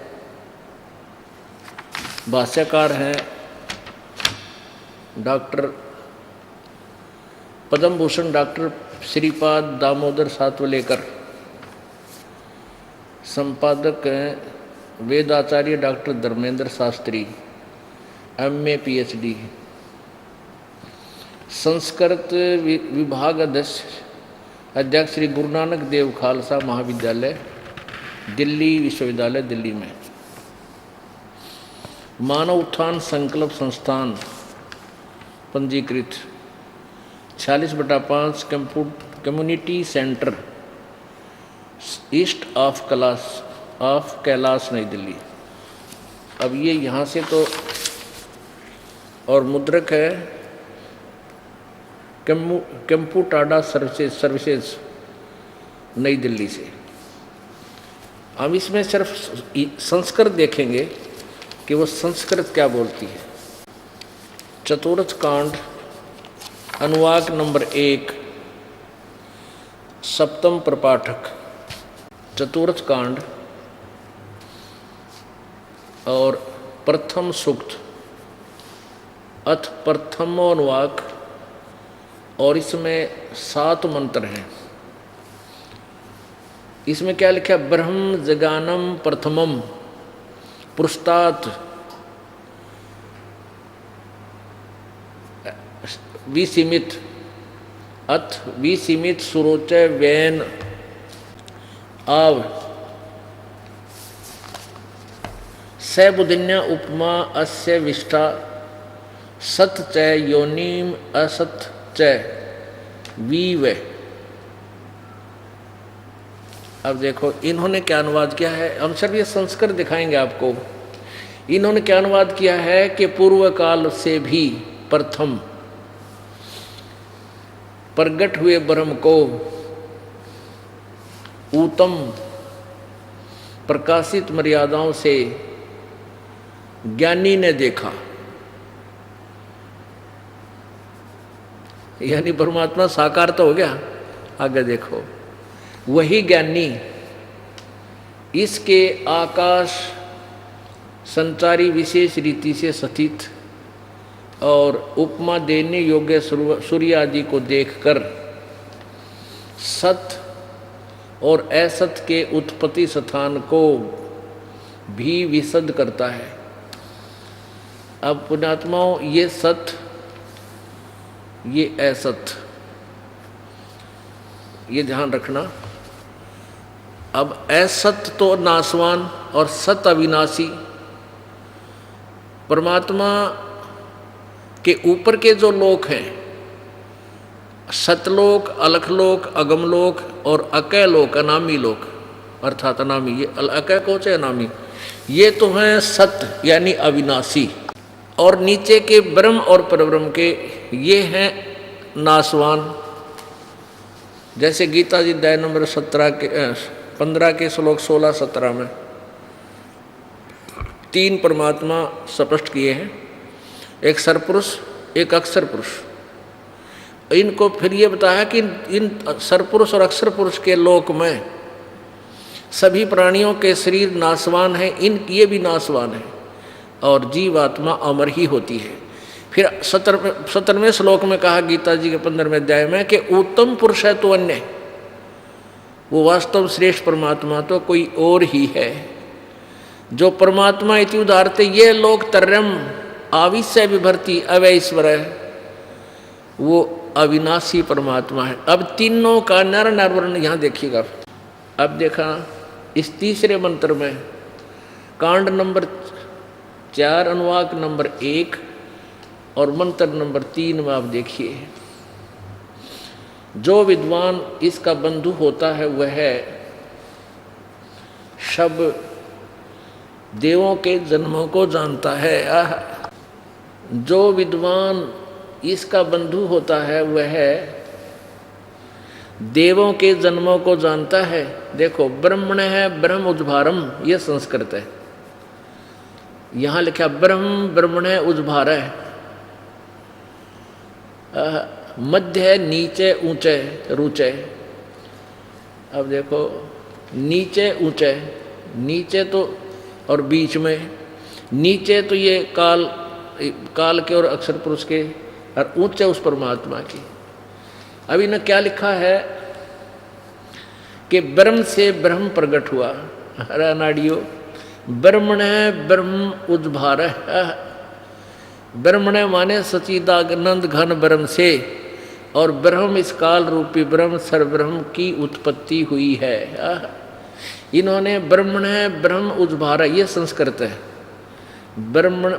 भाष्यकार हैं डॉक्टर पद्म भूषण डॉक्टर श्रीपाद दामोदर सातवलेकर, संपादक हैं वेदाचार्य doctor Dharmendra Shastri, MA PhD, Sanskrit विभाग अध्यक्ष श्री गुरु नानक देव खालसा महाविद्यालय दिल्ली विश्वविद्यालय दिल्ली में, मानव उत्थान संकल्प संस्थान पंजीकृत 46/5 community centre east of Kailash नई दिल्ली। अब ये यहाँ से तो, और मुद्रक है कंप्यूटाडा सर्विसेज नई दिल्ली से। हम इसमें सिर्फ संस्कृत देखेंगे कि वो संस्कृत क्या बोलती है। चतुर्थ कांड अनुवाक नंबर 1 सप्तम प्रपाठक, चतुर्थ कांड और प्रथम सूक्त अथ प्रथमो अनुवाक, और इसमें 7 मंत्र हैं। इसमें क्या लिखा? ब्रह्म जगानम प्रथमम पुरुषतात विसीमित अथ विसीमित सुरोचय वैन आव सैबुदिन्या उपमा अस्य विष्ठा सत च योनिम असत च वीव। अब देखो इन्होंने क्या अनुवाद किया है, हम सिर्फ ये संस्कृत दिखाएंगे आपको। इन्होंने क्या अनुवाद किया है कि पूर्व काल से भी प्रथम प्रगट हुए ब्रह्म को उत्तम प्रकाशित मर्यादाओं से ज्ञानी ने देखा, यानी परमात्मा साकार तो हो गया। आगे देखो, वही ज्ञानी इसके आकाश संचारी विशेष रीति से स्थित और उपमा देने योग्य सूर्य आदि को देखकर सत और असत के उत्पत्ति स्थान को भी विशद करता है। अब पुण्यात्माओं, ये सत, ये असत, ये ध्यान रखना। अब असत तो नाशवान और सत अविनाशी। परमात्मा के ऊपर के जो लोक हैं, सतलोक, अलखलोक, अगमलोक और अकय लोक, अनामी लोक, अर्थात अनामी, ये अकय को चाहे अनामी, ये तो हैं सत यानी अविनाशी। और नीचे के ब्रह्म और परब्रह्म के ये हैं नाशवान। जैसे गीता जी अध्याय नंबर 15 के श्लोक 16-17 में 3 परमात्मा स्पष्ट किए हैं, एक सरपुरुष, एक अक्षर पुरुष। इनको फिर ये बताया कि इन सरपुरुष और अक्षर पुरुष के लोक में सभी प्राणियों के शरीर नाशवान हैं, ये भी नाशवान है और जीवात्मा अमर ही होती है। फिर 17वें श्लोक में कहा गीता जी के 15वें अध्याय में कि उत्तम पुरुष है तो अन्य, वो वास्तव श्रेष्ठ परमात्मा तो कोई और ही है। जो परमात्मा इति उदाहरते ये लोक तरम आविश्य विभर्ति अवैश्वर है, वो अविनाशी परमात्मा है। अब तीनों का नर नरवर्ण यहाँ देखिएगा। अब देखा इस तीसरे मंत्र में कांड नंबर 4 अनुवाक नंबर 1 और मंत्र नंबर 3 में आप देखिए, जो विद्वान इसका बंधु होता है वह सब देवों के जन्मों को जानता है। जो विद्वान इसका बंधु होता है वह देवों के जन्मों को जानता है। देखो ब्रह्मण है ब्रह्म उद्भारम, ये संस्कृत है। यहाँ लिखा ब्रह्म ब्रह्मण है उद्भार है, मध्य है नीचे ऊंचे रुचे। अब देखो नीचे ऊंचे, नीचे तो और बीच में, नीचे तो ये काल के और अक्षर पुरुष के, और ऊंचे उस परमात्मा की। अभी न क्या लिखा है कि ब्रह्म से ब्रह्म प्रकट हुआ। अरे नाड़ियो, ब्रह्मण है ब्रह्म उद्भार है। ब्रह्मण माने सच्चिदानंद घन ब्रह्म से, और ब्रह्म इस काल रूपी ब्रह्म सर्वब्रह्म की उत्पत्ति हुई है। इन्होंने ब्रह्मण है ब्रह्म उद्भार है, ये संस्कृत है। ब्रह्म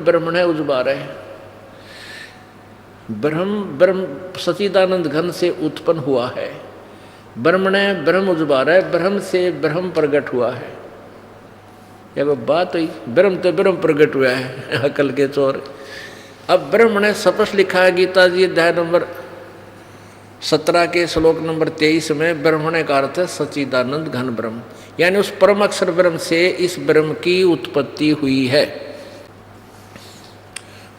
ब्रह्मण है उद्भार है, ब्रह्म सच्चिदानंद घन से उत्पन्न हुआ है। ब्रह्मण है ब्रह्म उद्भार है, ब्रह्म से ब्रह्म प्रकट हुआ है। ये बात हुई, ब्रह्म तो ब्रह्म प्रकट हुआ है, अकल के चोर। अब ब्रह्म ने स्पष्ट लिखा है गीता जी अध्याय नंबर 17 के श्लोक नंबर 23 में, ब्रह्मण का अर्थ है सच्चिदानंद घन ब्रह्म, यानी उस परम अक्षर ब्रह्म से इस ब्रह्म की उत्पत्ति हुई है।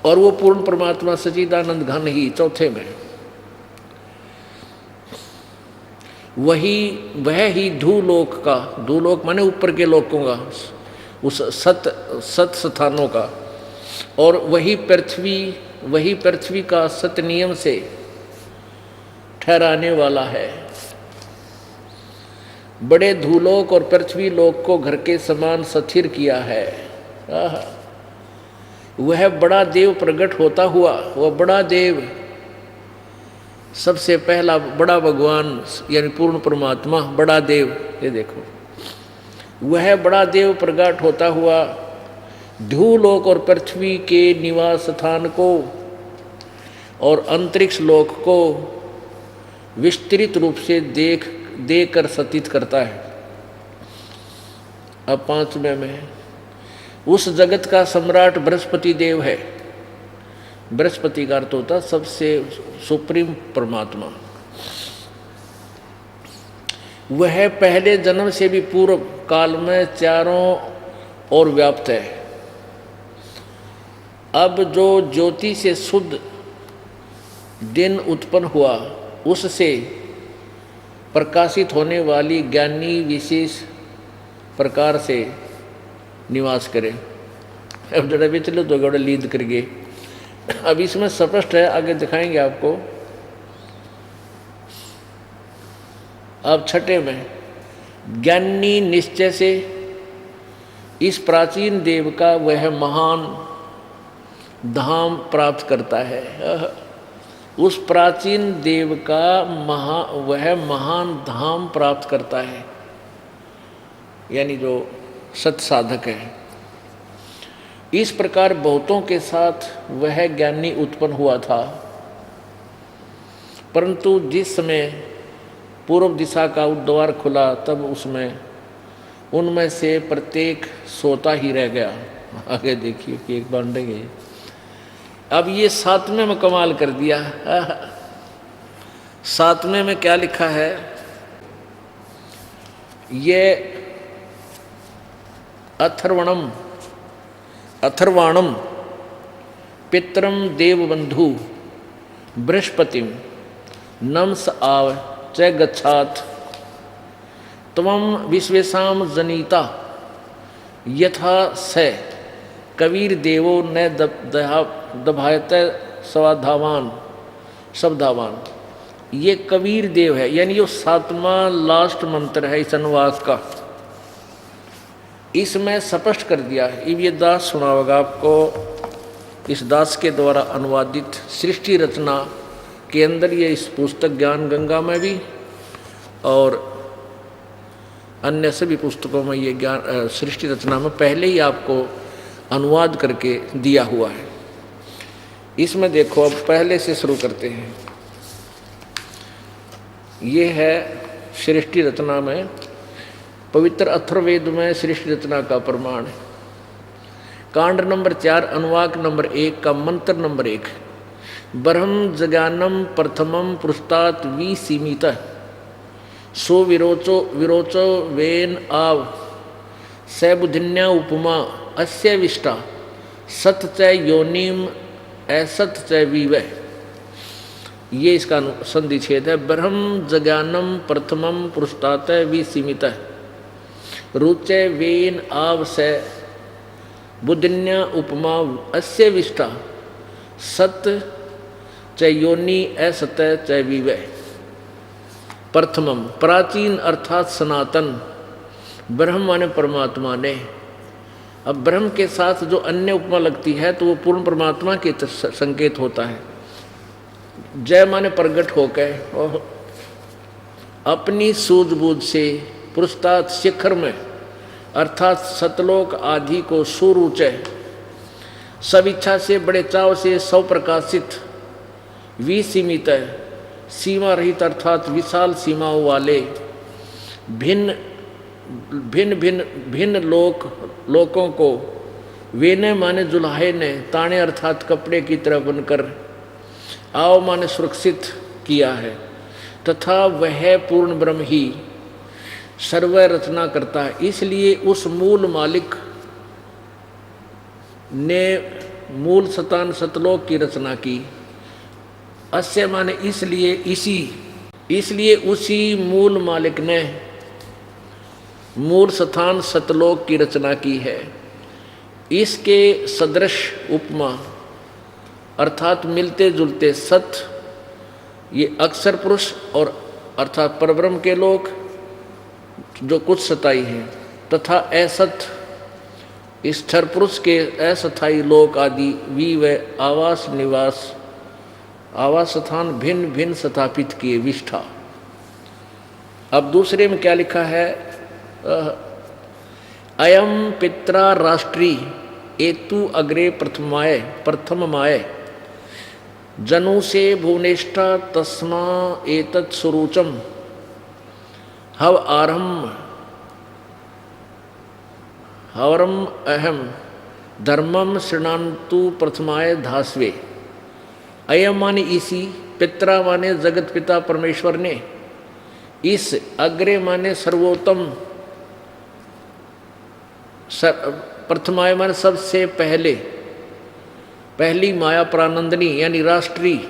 और वो पूर्ण परमात्मा सच्चिदानंद घन ही चौथे में, वह ही धूलोक का, धूलोक माने ऊपर के लोकों का, उस सत स्थानों का, और वही पृथ्वी का सत नियम से ठहराने वाला है। बड़े धूलोक और पृथ्वी लोक को घर के समान स्थिर किया है। वह बड़ा देव प्रकट होता हुआ, वह बड़ा देव सबसे पहला बड़ा भगवान यानी पूर्ण परमात्मा बड़ा देव। ये देखो वह बड़ा देव प्रकट होता हुआ धूलोक और पृथ्वी के निवास स्थान को और अंतरिक्ष लोक को विस्तृत रूप से देकर सतीत करता है। अब 5वें में उस जगत का सम्राट बृहस्पति देव है। बृहस्पति का अर्थ होता सबसे सुप्रीम परमात्मा। वह पहले जन्म से भी पूर्व काल में चारों ओर व्याप्त है। अब जो ज्योति से शुद्ध दिन उत्पन्न हुआ, उससे प्रकाशित होने वाली ज्ञानी विशेष प्रकार से निवास करे। अब जरा भी चलो तो गौड़ा लीद करके, अब इसमें स्पष्ट है, आगे दिखाएंगे आपको। अब 6 में ज्ञानी निश्चय से इस प्राचीन देव का वह महान धाम प्राप्त करता है। उस प्राचीन देव का वह महान धाम प्राप्त करता है, यानी जो सत साधक है। इस प्रकार बहुतों के साथ वह ज्ञानी उत्पन्न हुआ था, परंतु जिस समय पूर्व दिशा का द्वार खुला, तब उनमें से प्रत्येक सोता ही रह गया। आगे देखिए कि एक बांटेंगे। अब ये 7वें में कमाल कर दिया। 7वें में क्या लिखा है? ये अथर्वाणम पितरम देवबंधु बृहस्पतिम नमस आव च गच्छात त्वं विश्वेशाम जनिता यथा स कबीर देवो न दभायत शब्दावान। ये कबीर देव है, यानी ये 7वां लास्ट मंत्र है इस अनुवाद का। इसमें स्पष्ट कर दिया। अब ये दास सुनाओगा आपको। इस दास के द्वारा अनुवादित सृष्टि रचना के अंदर ये इस पुस्तक ज्ञान गंगा में भी और अन्य सभी पुस्तकों में ये ज्ञान सृष्टि रचना में पहले ही आपको अनुवाद करके दिया हुआ है। इसमें देखो, अब पहले से शुरू करते हैं। ये है सृष्टि रचना में, पवित्र अथर्ववेद में सृष्टि रचना का प्रमाण है। कांड नंबर 4 अनुवाक नंबर 1 का मंत्र नंबर 1। ब्रह्म जगानम प्रथमम पृष्ठात विसीमित सो विरोचो वेन आव सैबुधिन्या उपमा अस्य विष्टा सत च योनिम असत च विवै। ये इसका संधि छेद है। ब्रह्म जगानम प्रथमम पृष्ठात विसीमित रुचे वेन आव से बुद्धिन्या उपमा अस्य विष्टा सत च योनि असत च विवै। प्रथमम प्राचीन अर्थात सनातन, ब्रह्म माने परमात्मा ने। अब ब्रह्म के साथ जो अन्य उपमा लगती है तो वो पूर्ण परमात्मा के संकेत होता है। जय माने प्रगट होकर और अपनी सूझबूझ से पृष्ठात शिखर में अर्थात सतलोक आदि को सुरुचय सब इच्छा से बड़े चाव से स्वप्रकाशित विसीमित सीमा रहित अर्थात विशाल सीमाओं वाले भिन्न लोकों को वेने माने जुल्हे ने ताने अर्थात कपड़े की तरह बनकर आओ माने सुरक्षित किया है, तथा वह पूर्ण ब्रह्म ही सर्व रचना करता है। इसलिए उस मूल मालिक ने मूल सतान सतलोक की रचना की। अस्य माने इसलिए उसी मूल मालिक ने मूल स्थान सतलोक की रचना की है। इसके सदृश उपमा अर्थात मिलते जुलते सत, ये अक्षर पुरुष और अर्थात परब्रह्म के लोक जो कुछ सताई हैं, तथा असत स्थिर पुरुष के अस्थायी लोक आदि वी व आवास स्थान भिन्न भिन्न स्थापित किए विष्ठा। अब दूसरे में क्या लिखा है? अयम पित्रा राष्ट्री एतु अग्रे प्रथमाय जनु से भुवनेष्ठा तस्मा एतत् सुरुचम हव हवरम अहम धर्मम शृणान्तु प्रथमाय धास्वे। अयम माने इसी, पित्रा माने जगत पिता परमेश्वर ने, इस अग्रे माने सर्वोत्तम, प्रथमाय माने सबसे पहले, पहली माया प्रानंदनी यानी राष्ट्रीय,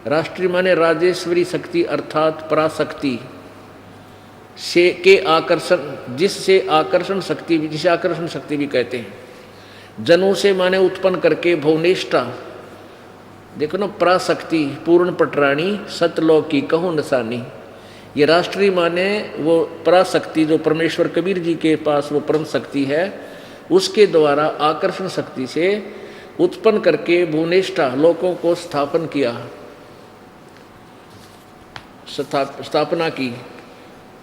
राष्ट्रीय माने राजेश्वरी शक्ति अर्थात पराशक्ति से के आकर्षण, जिससे आकर्षण शक्ति, जिसे आकर्षण शक्ति भी कहते हैं। जनु से माने उत्पन्न करके, भुवनेष्ठा देखो ना, पराशक्ति पूर्ण पटराणी सतलौकी कहूँ नसानी। ये राष्ट्रीय माने वो पराशक्ति जो परमेश्वर कबीर जी के पास वो परम शक्ति है, उसके द्वारा आकर्षण शक्ति से उत्पन्न करके भुवनेष्ठा लोकों को स्थापन किया, स्थापना की।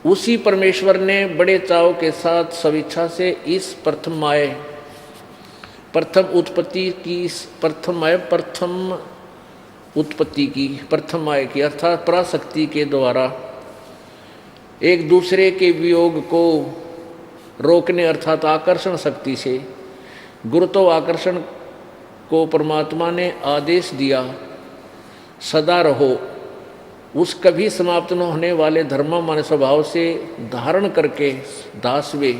उसी परमेश्वर ने बड़े चाव के साथ स्वेच्छा से इस प्रथम माया, प्रथम उत्पत्ति की, प्रथम माया, प्रथम उत्पत्ति की, प्रथम माया की अर्थात पराशक्ति के द्वारा एक दूसरे के वियोग को रोकने अर्थात आकर्षण शक्ति से गुरुत्व आकर्षण को परमात्मा ने आदेश दिया, सदा रहो, उस कभी समाप्त न होने वाले धर्म माने स्वभाव से धारण करके दासवे,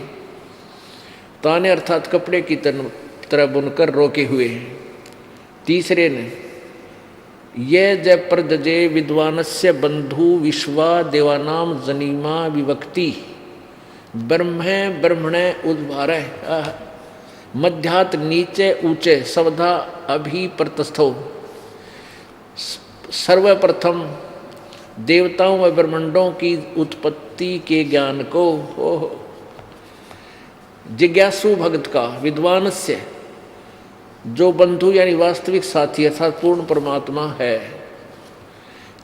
ताने अर्थात कपड़े की तरह बुनकर रोके हुए। तीसरे ने ये जय प्रजजे विद्वानस्य बंधु विश्वा देवानाम जनीमा विवक्ति ब्रह्मे ब्रह्मणे उद्भारे मध्यात नीचे ऊंचे सवधा अभी प्रतस्थो। सर्वप्रथम देवताओं व ब्रह्मांडों की उत्पत्ति के ज्ञान को जिज्ञासु भक्त का, विद्वान से जो बंधु यानी वास्तविक साथी अर्थात पूर्ण परमात्मा है,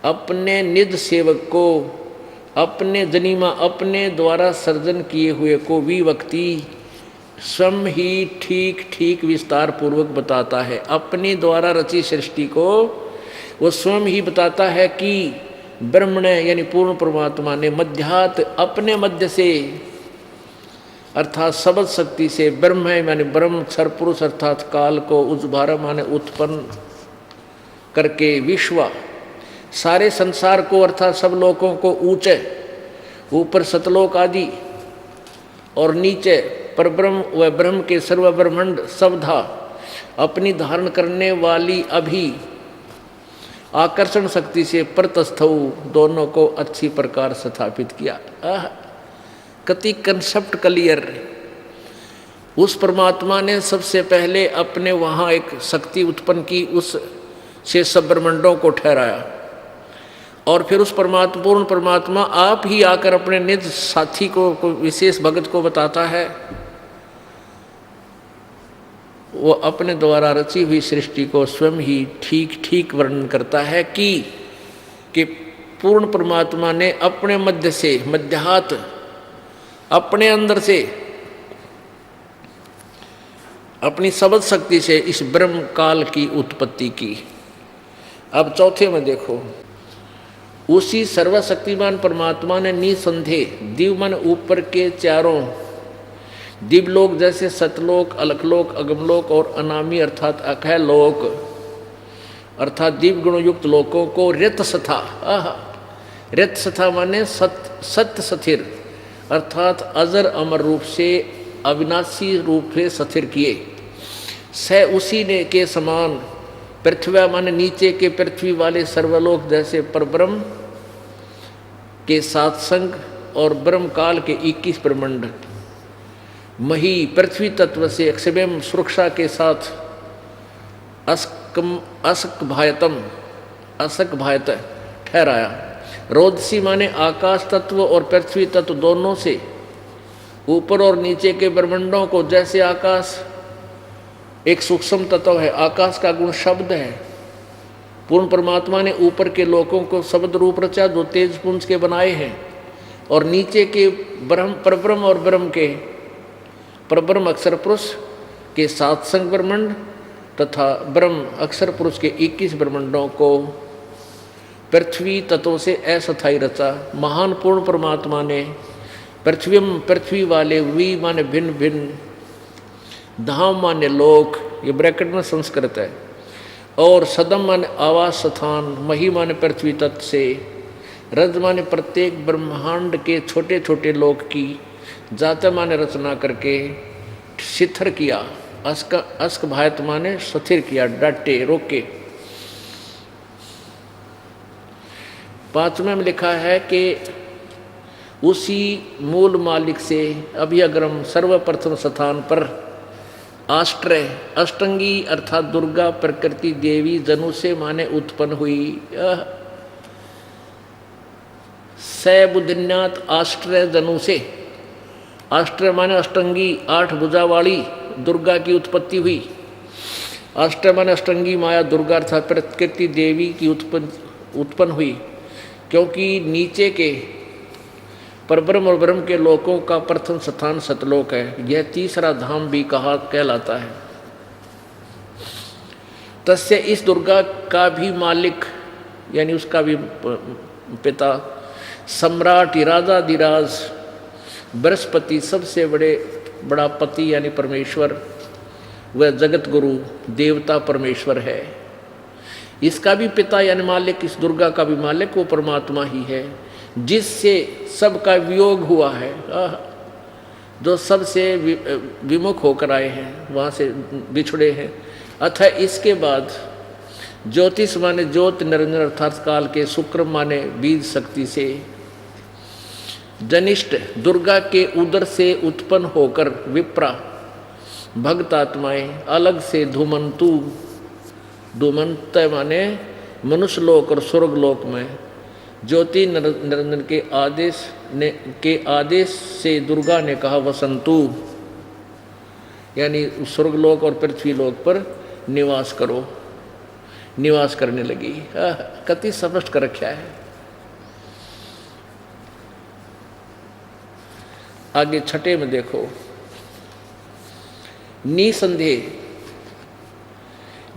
अपने निज सेवक को, अपने जनीमा, अपने द्वारा सर्जन किए हुए को विवक्ति स्वयं ही ठीक ठीक विस्तार पूर्वक बताता है। अपने द्वारा रची सृष्टि को वो स्वयं ही बताता है कि ब्रह्मण यानी पूर्ण परमात्मा ने मध्यात अपने मध्य से अर्थात सबद शक्ति से, ब्रह्म है माने ब्रह्म क्षर पुरुष अर्थात काल को, उज्भार माने उत्पन्न करके, विश्व सारे संसार को अर्थात सब लोगों को ऊंचे, ऊपर सतलोक आदि और नीचे परब्रह्म व ब्रह्म के सर्व ब्रह्मांड सवधा अपनी धारण करने वाली अभी आकर्षण शक्ति से प्रतस्थौ दोनों को अच्छी प्रकार स्थापित किया। कति कंसेप्ट क्लियर। उस परमात्मा ने सबसे पहले अपने वहाँ एक शक्ति उत्पन्न की, उस से सब ब्रह्मांडों को ठहराया और फिर उस परमात्मा, पूर्ण परमात्मा आप ही आकर अपने निज साथी को विशेष भगत को बताता है। वो अपने द्वारा रची हुई सृष्टि को स्वयं ही ठीक ठीक वर्णन करता है कि पूर्ण परमात्मा ने अपने मध्य से, मध्यात अपने अंदर से, अपनी सबद शक्ति से इस ब्रह्म काल की उत्पत्ति की। अब चौथे में देखो, उसी सर्वशक्तिमान परमात्मा ने निसंदेह दिव्य मन ऊपर के चारों दिव्यलोक जैसे सतलोक, अलकलोक, अगमलोक और अनामी अर्थात अखय लोक अर्थात दिव्य गुणयुक्त लोकों को रितसथा, रितसथा माने सत्य स्थिर अर्थात अजर अमर रूप से, अविनाशी रूप से स्थिर किए। स उसी ने के समान पृथ्वी माने नीचे के पृथ्वी वाले सर्वलोक जैसे परब्रह्म के सात्संग और ब्रह्म काल के 21 ब्रह्मांड मही पृथ्वी तत्व से अक्षयम सुरक्षा के साथ असक भायत ठहराया। रोदसी माने आकाश तत्व और पृथ्वी तत्व दोनों से ऊपर और नीचे के ब्रह्मांडों को, जैसे आकाश एक सूक्ष्म तत्व है, आकाश का गुण शब्द है, पूर्ण परमात्मा ने ऊपर के लोकों को शब्द रूप रचा जो तेज पुंज के बनाए हैं, और नीचे के ब्रह्म परब्रह्म और ब्रह्म के परब्रह्म अक्षर पुरुष के सात्संग ब्रह्मांड तथा ब्रह्म अक्षर पुरुष के 21 ब्रह्मांडों को पृथ्वी तत्वों से अस्थायी रचा। महान पूर्ण परमात्मा ने पृथ्वी वाले वी माने भिन्न भिन्न, धाम माने लोक, ये ब्रैकेट में संस्कृत है, और सदम माने आवास स्थान, मही माने पृथ्वी तत्व से, रज माने प्रत्येक ब्रह्मांड के छोटे छोटे लोक की जाते माने रचना करके शिथिर किया। अस्क भायत माने स्थिर किया, डाटे रोके। 5वें में लिखा है कि उसी मूल मालिक से अभ्यग्रम सर्वप्रथम स्थान पर आष्ट्रय अष्टंगी अर्थात दुर्गा प्रकृति देवी जनु से माने उत्पन्न हुई। सैबुदिन्यात आष्ट्रय जनु से, आष्ट्रय माने अष्टंगी 8 भुजा वाली दुर्गा की उत्पत्ति हुई। आष्ट्रय माने अष्टंगी माया दुर्गा अर्थात प्रकृति देवी की उत्पन्न हुई, क्योंकि नीचे के परब्रह्म और ब्रह्म के लोकों का प्रथम स्थान सतलोक है। यह तीसरा धाम भी कहलाता है। तस्य इस दुर्गा का भी मालिक यानी उसका भी पिता सम्राट राजाधिराज बृहस्पति सबसे बड़ा पति यानी परमेश्वर, वह जगत गुरु देवता परमेश्वर है। इसका भी पिता यानी मालिक, इस दुर्गा का भी मालिक वो परमात्मा ही है, जिससे सबका वियोग हुआ है, जो सबसे विमुख होकर आए हैं, वहाँ से बिछड़े हैं। अतः इसके बाद ज्योतिष माने ज्योत निरंजन अर्थात काल के, शुक्र माने बीज शक्ति से, जनिष्ठ दुर्गा के उदर से उत्पन्न होकर विप्रा भक्त आत्माएं अलग से धूमंतु, धूमंत माने मनुष्य लोक और स्वर्ग लोक में ज्योति निरंजन के आदेश से दुर्गा ने कहा वसंतु, यानी स्वर्गलोक और पृथ्वीलोक पर निवास करने लगी। कति स्पष्ट कर रखा है। आगे छठे में देखो,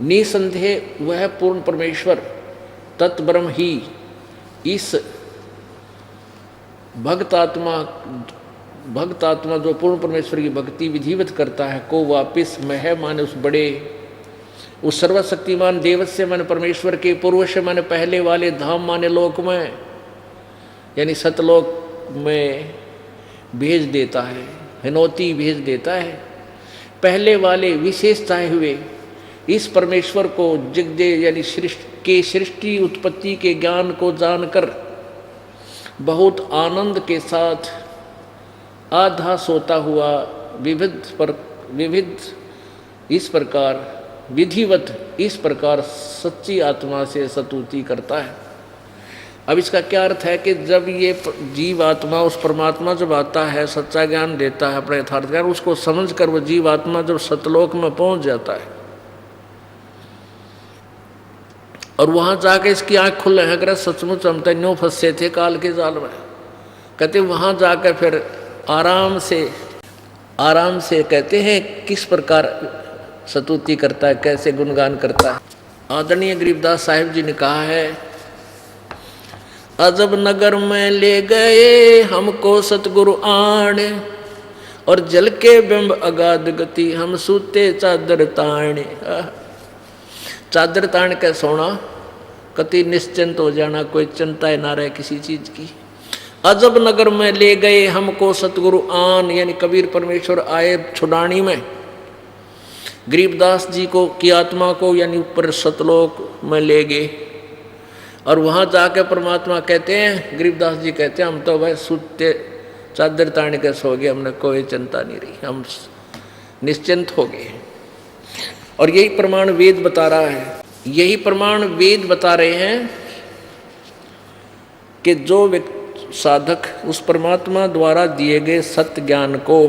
निसंदेह वह पूर्ण परमेश्वर तत्ब्रह्म ही इस भक्त आत्मा जो पूर्ण परमेश्वर की भक्ति विधिवत करता है को वापिस मह माने उस सर्वशक्तिमान देवस्य माने परमेश्वर के पूर्वश माने पहले वाले धाम माने लोक में यानी सतलोक में भेज देता है, हिनौती भेज देता है। पहले वाले विशेषताएं हुए इस परमेश्वर को जगदे यानी सृष्टि उत्पत्ति के ज्ञान को जानकर बहुत आनंद के साथ आधा सोता हुआ विधिवत इस प्रकार सच्ची आत्मा से स्तुति करता है। अब इसका क्या अर्थ है कि जब ये जीव आत्मा उस परमात्मा जब आता है, सच्चा ज्ञान देता है, अपने यथार्थ ज्ञान, उसको समझकर वो जीव आत्मा जब सतलोक में पहुंच जाता है और वहां जाकर इसकी आंख खुल है, अगर सचमुच हम तो न्यू फंसे थे काल के जाल में, कहते वहां जाकर फिर आराम से कहते हैं किस प्रकार स्तुति करता है, कैसे गुणगान करता है। आदरणीय गरीबदास साहिब जी ने कहा है, अजब नगर में ले गए हमको सतगुरु आण, और जल के बिंब अगाध गति हम सूते चादर ताण। चादर ताण के सोना, कति निश्चिंत हो जाना, कोई चिंता ना रहे किसी चीज की। अजब नगर में ले गए हमको सतगुरु आन, यानी कबीर परमेश्वर आए छुड़ानी में गरीबदास जी को की आत्मा को यानी ऊपर सतलोक में ले गए। और वहाँ जाकर परमात्मा कहते हैं, गरीबदास जी कहते हैं, हम तो भाई सुते चादर ताण के सो गए, हमने कोई चिंता नहीं रही, हम निश्चिंत हो गए। और यही प्रमाण वेद बता रहा है, यही प्रमाण वेद बता रहे हैं कि जो साधक उस परमात्मा द्वारा दिए गए सत्य ज्ञान को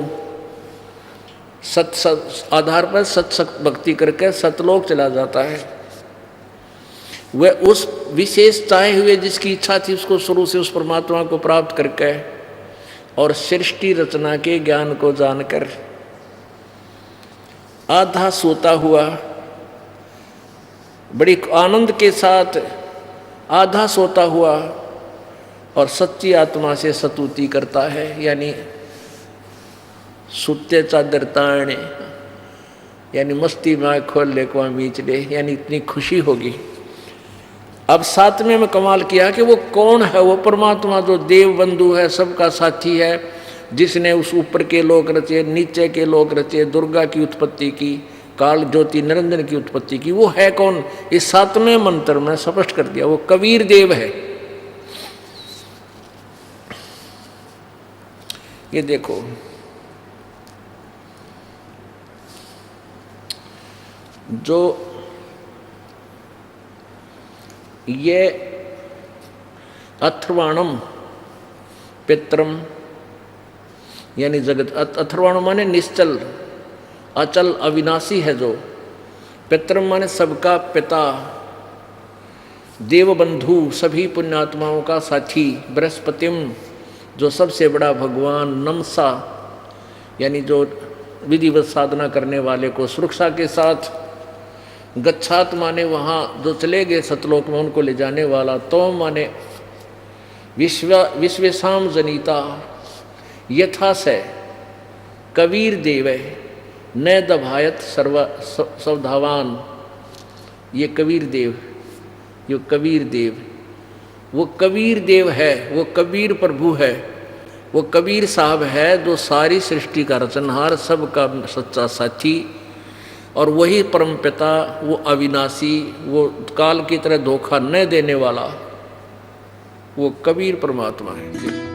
आधार पर सत भक्ति करके सतलोक चला जाता है, वह उस विशेषताएं हुए जिसकी इच्छा थी उसको शुरू से उस परमात्मा को प्राप्त करके और सृष्टि रचना के ज्ञान को जानकर आधा सोता हुआ बड़ी आनंद के साथ आधा सोता हुआ और सच्ची आत्मा से स्तुति करता है, यानी सुते चादर ताने, यानी मस्ती में खोल ले को मीच ले, यानी इतनी खुशी होगी। अब सातवें में कमाल किया कि वो कौन है? वो परमात्मा जो देव बंधु है, सबका साथी है, जिसने उस ऊपर के लोक रचे, नीचे के लोक रचे, दुर्गा की उत्पत्ति की, काल ज्योति निरंजन की उत्पत्ति की। वो है कौन? इस सातवें मंत्र में स्पष्ट कर दिया, वो कबीर देव है। ये देखो, जो ये अथर्वाणम पित्रम, यानी जगत, अथर्वाणम माने निश्चल, अचल, अविनाशी है जो। पित्रम माने सबका पिता, देवबंधु, सभी पुण्यात्माओं का साथी। बृहस्पतिम, जो सबसे बड़ा भगवान। नमसा, यानी जो विधिवत साधना करने वाले को सुरक्षा के साथ। गच्छात माने वहाँ जो चले गए सतलोक में उनको ले जाने वाला। तो माने विश्वेशाम जनिता, यथा से कबीर देव न दभायत सवधावान। ये कबीर देव, ये कबीर देव, वो कबीर देव है, वो कबीर प्रभु है, वो कबीर साहब है जो सारी सृष्टि का रचनहार, सबका सच्चा साथी, और वही परमपिता, वो अविनाशी, वो काल की तरह धोखा न देने वाला, वो कबीर परमात्मा है।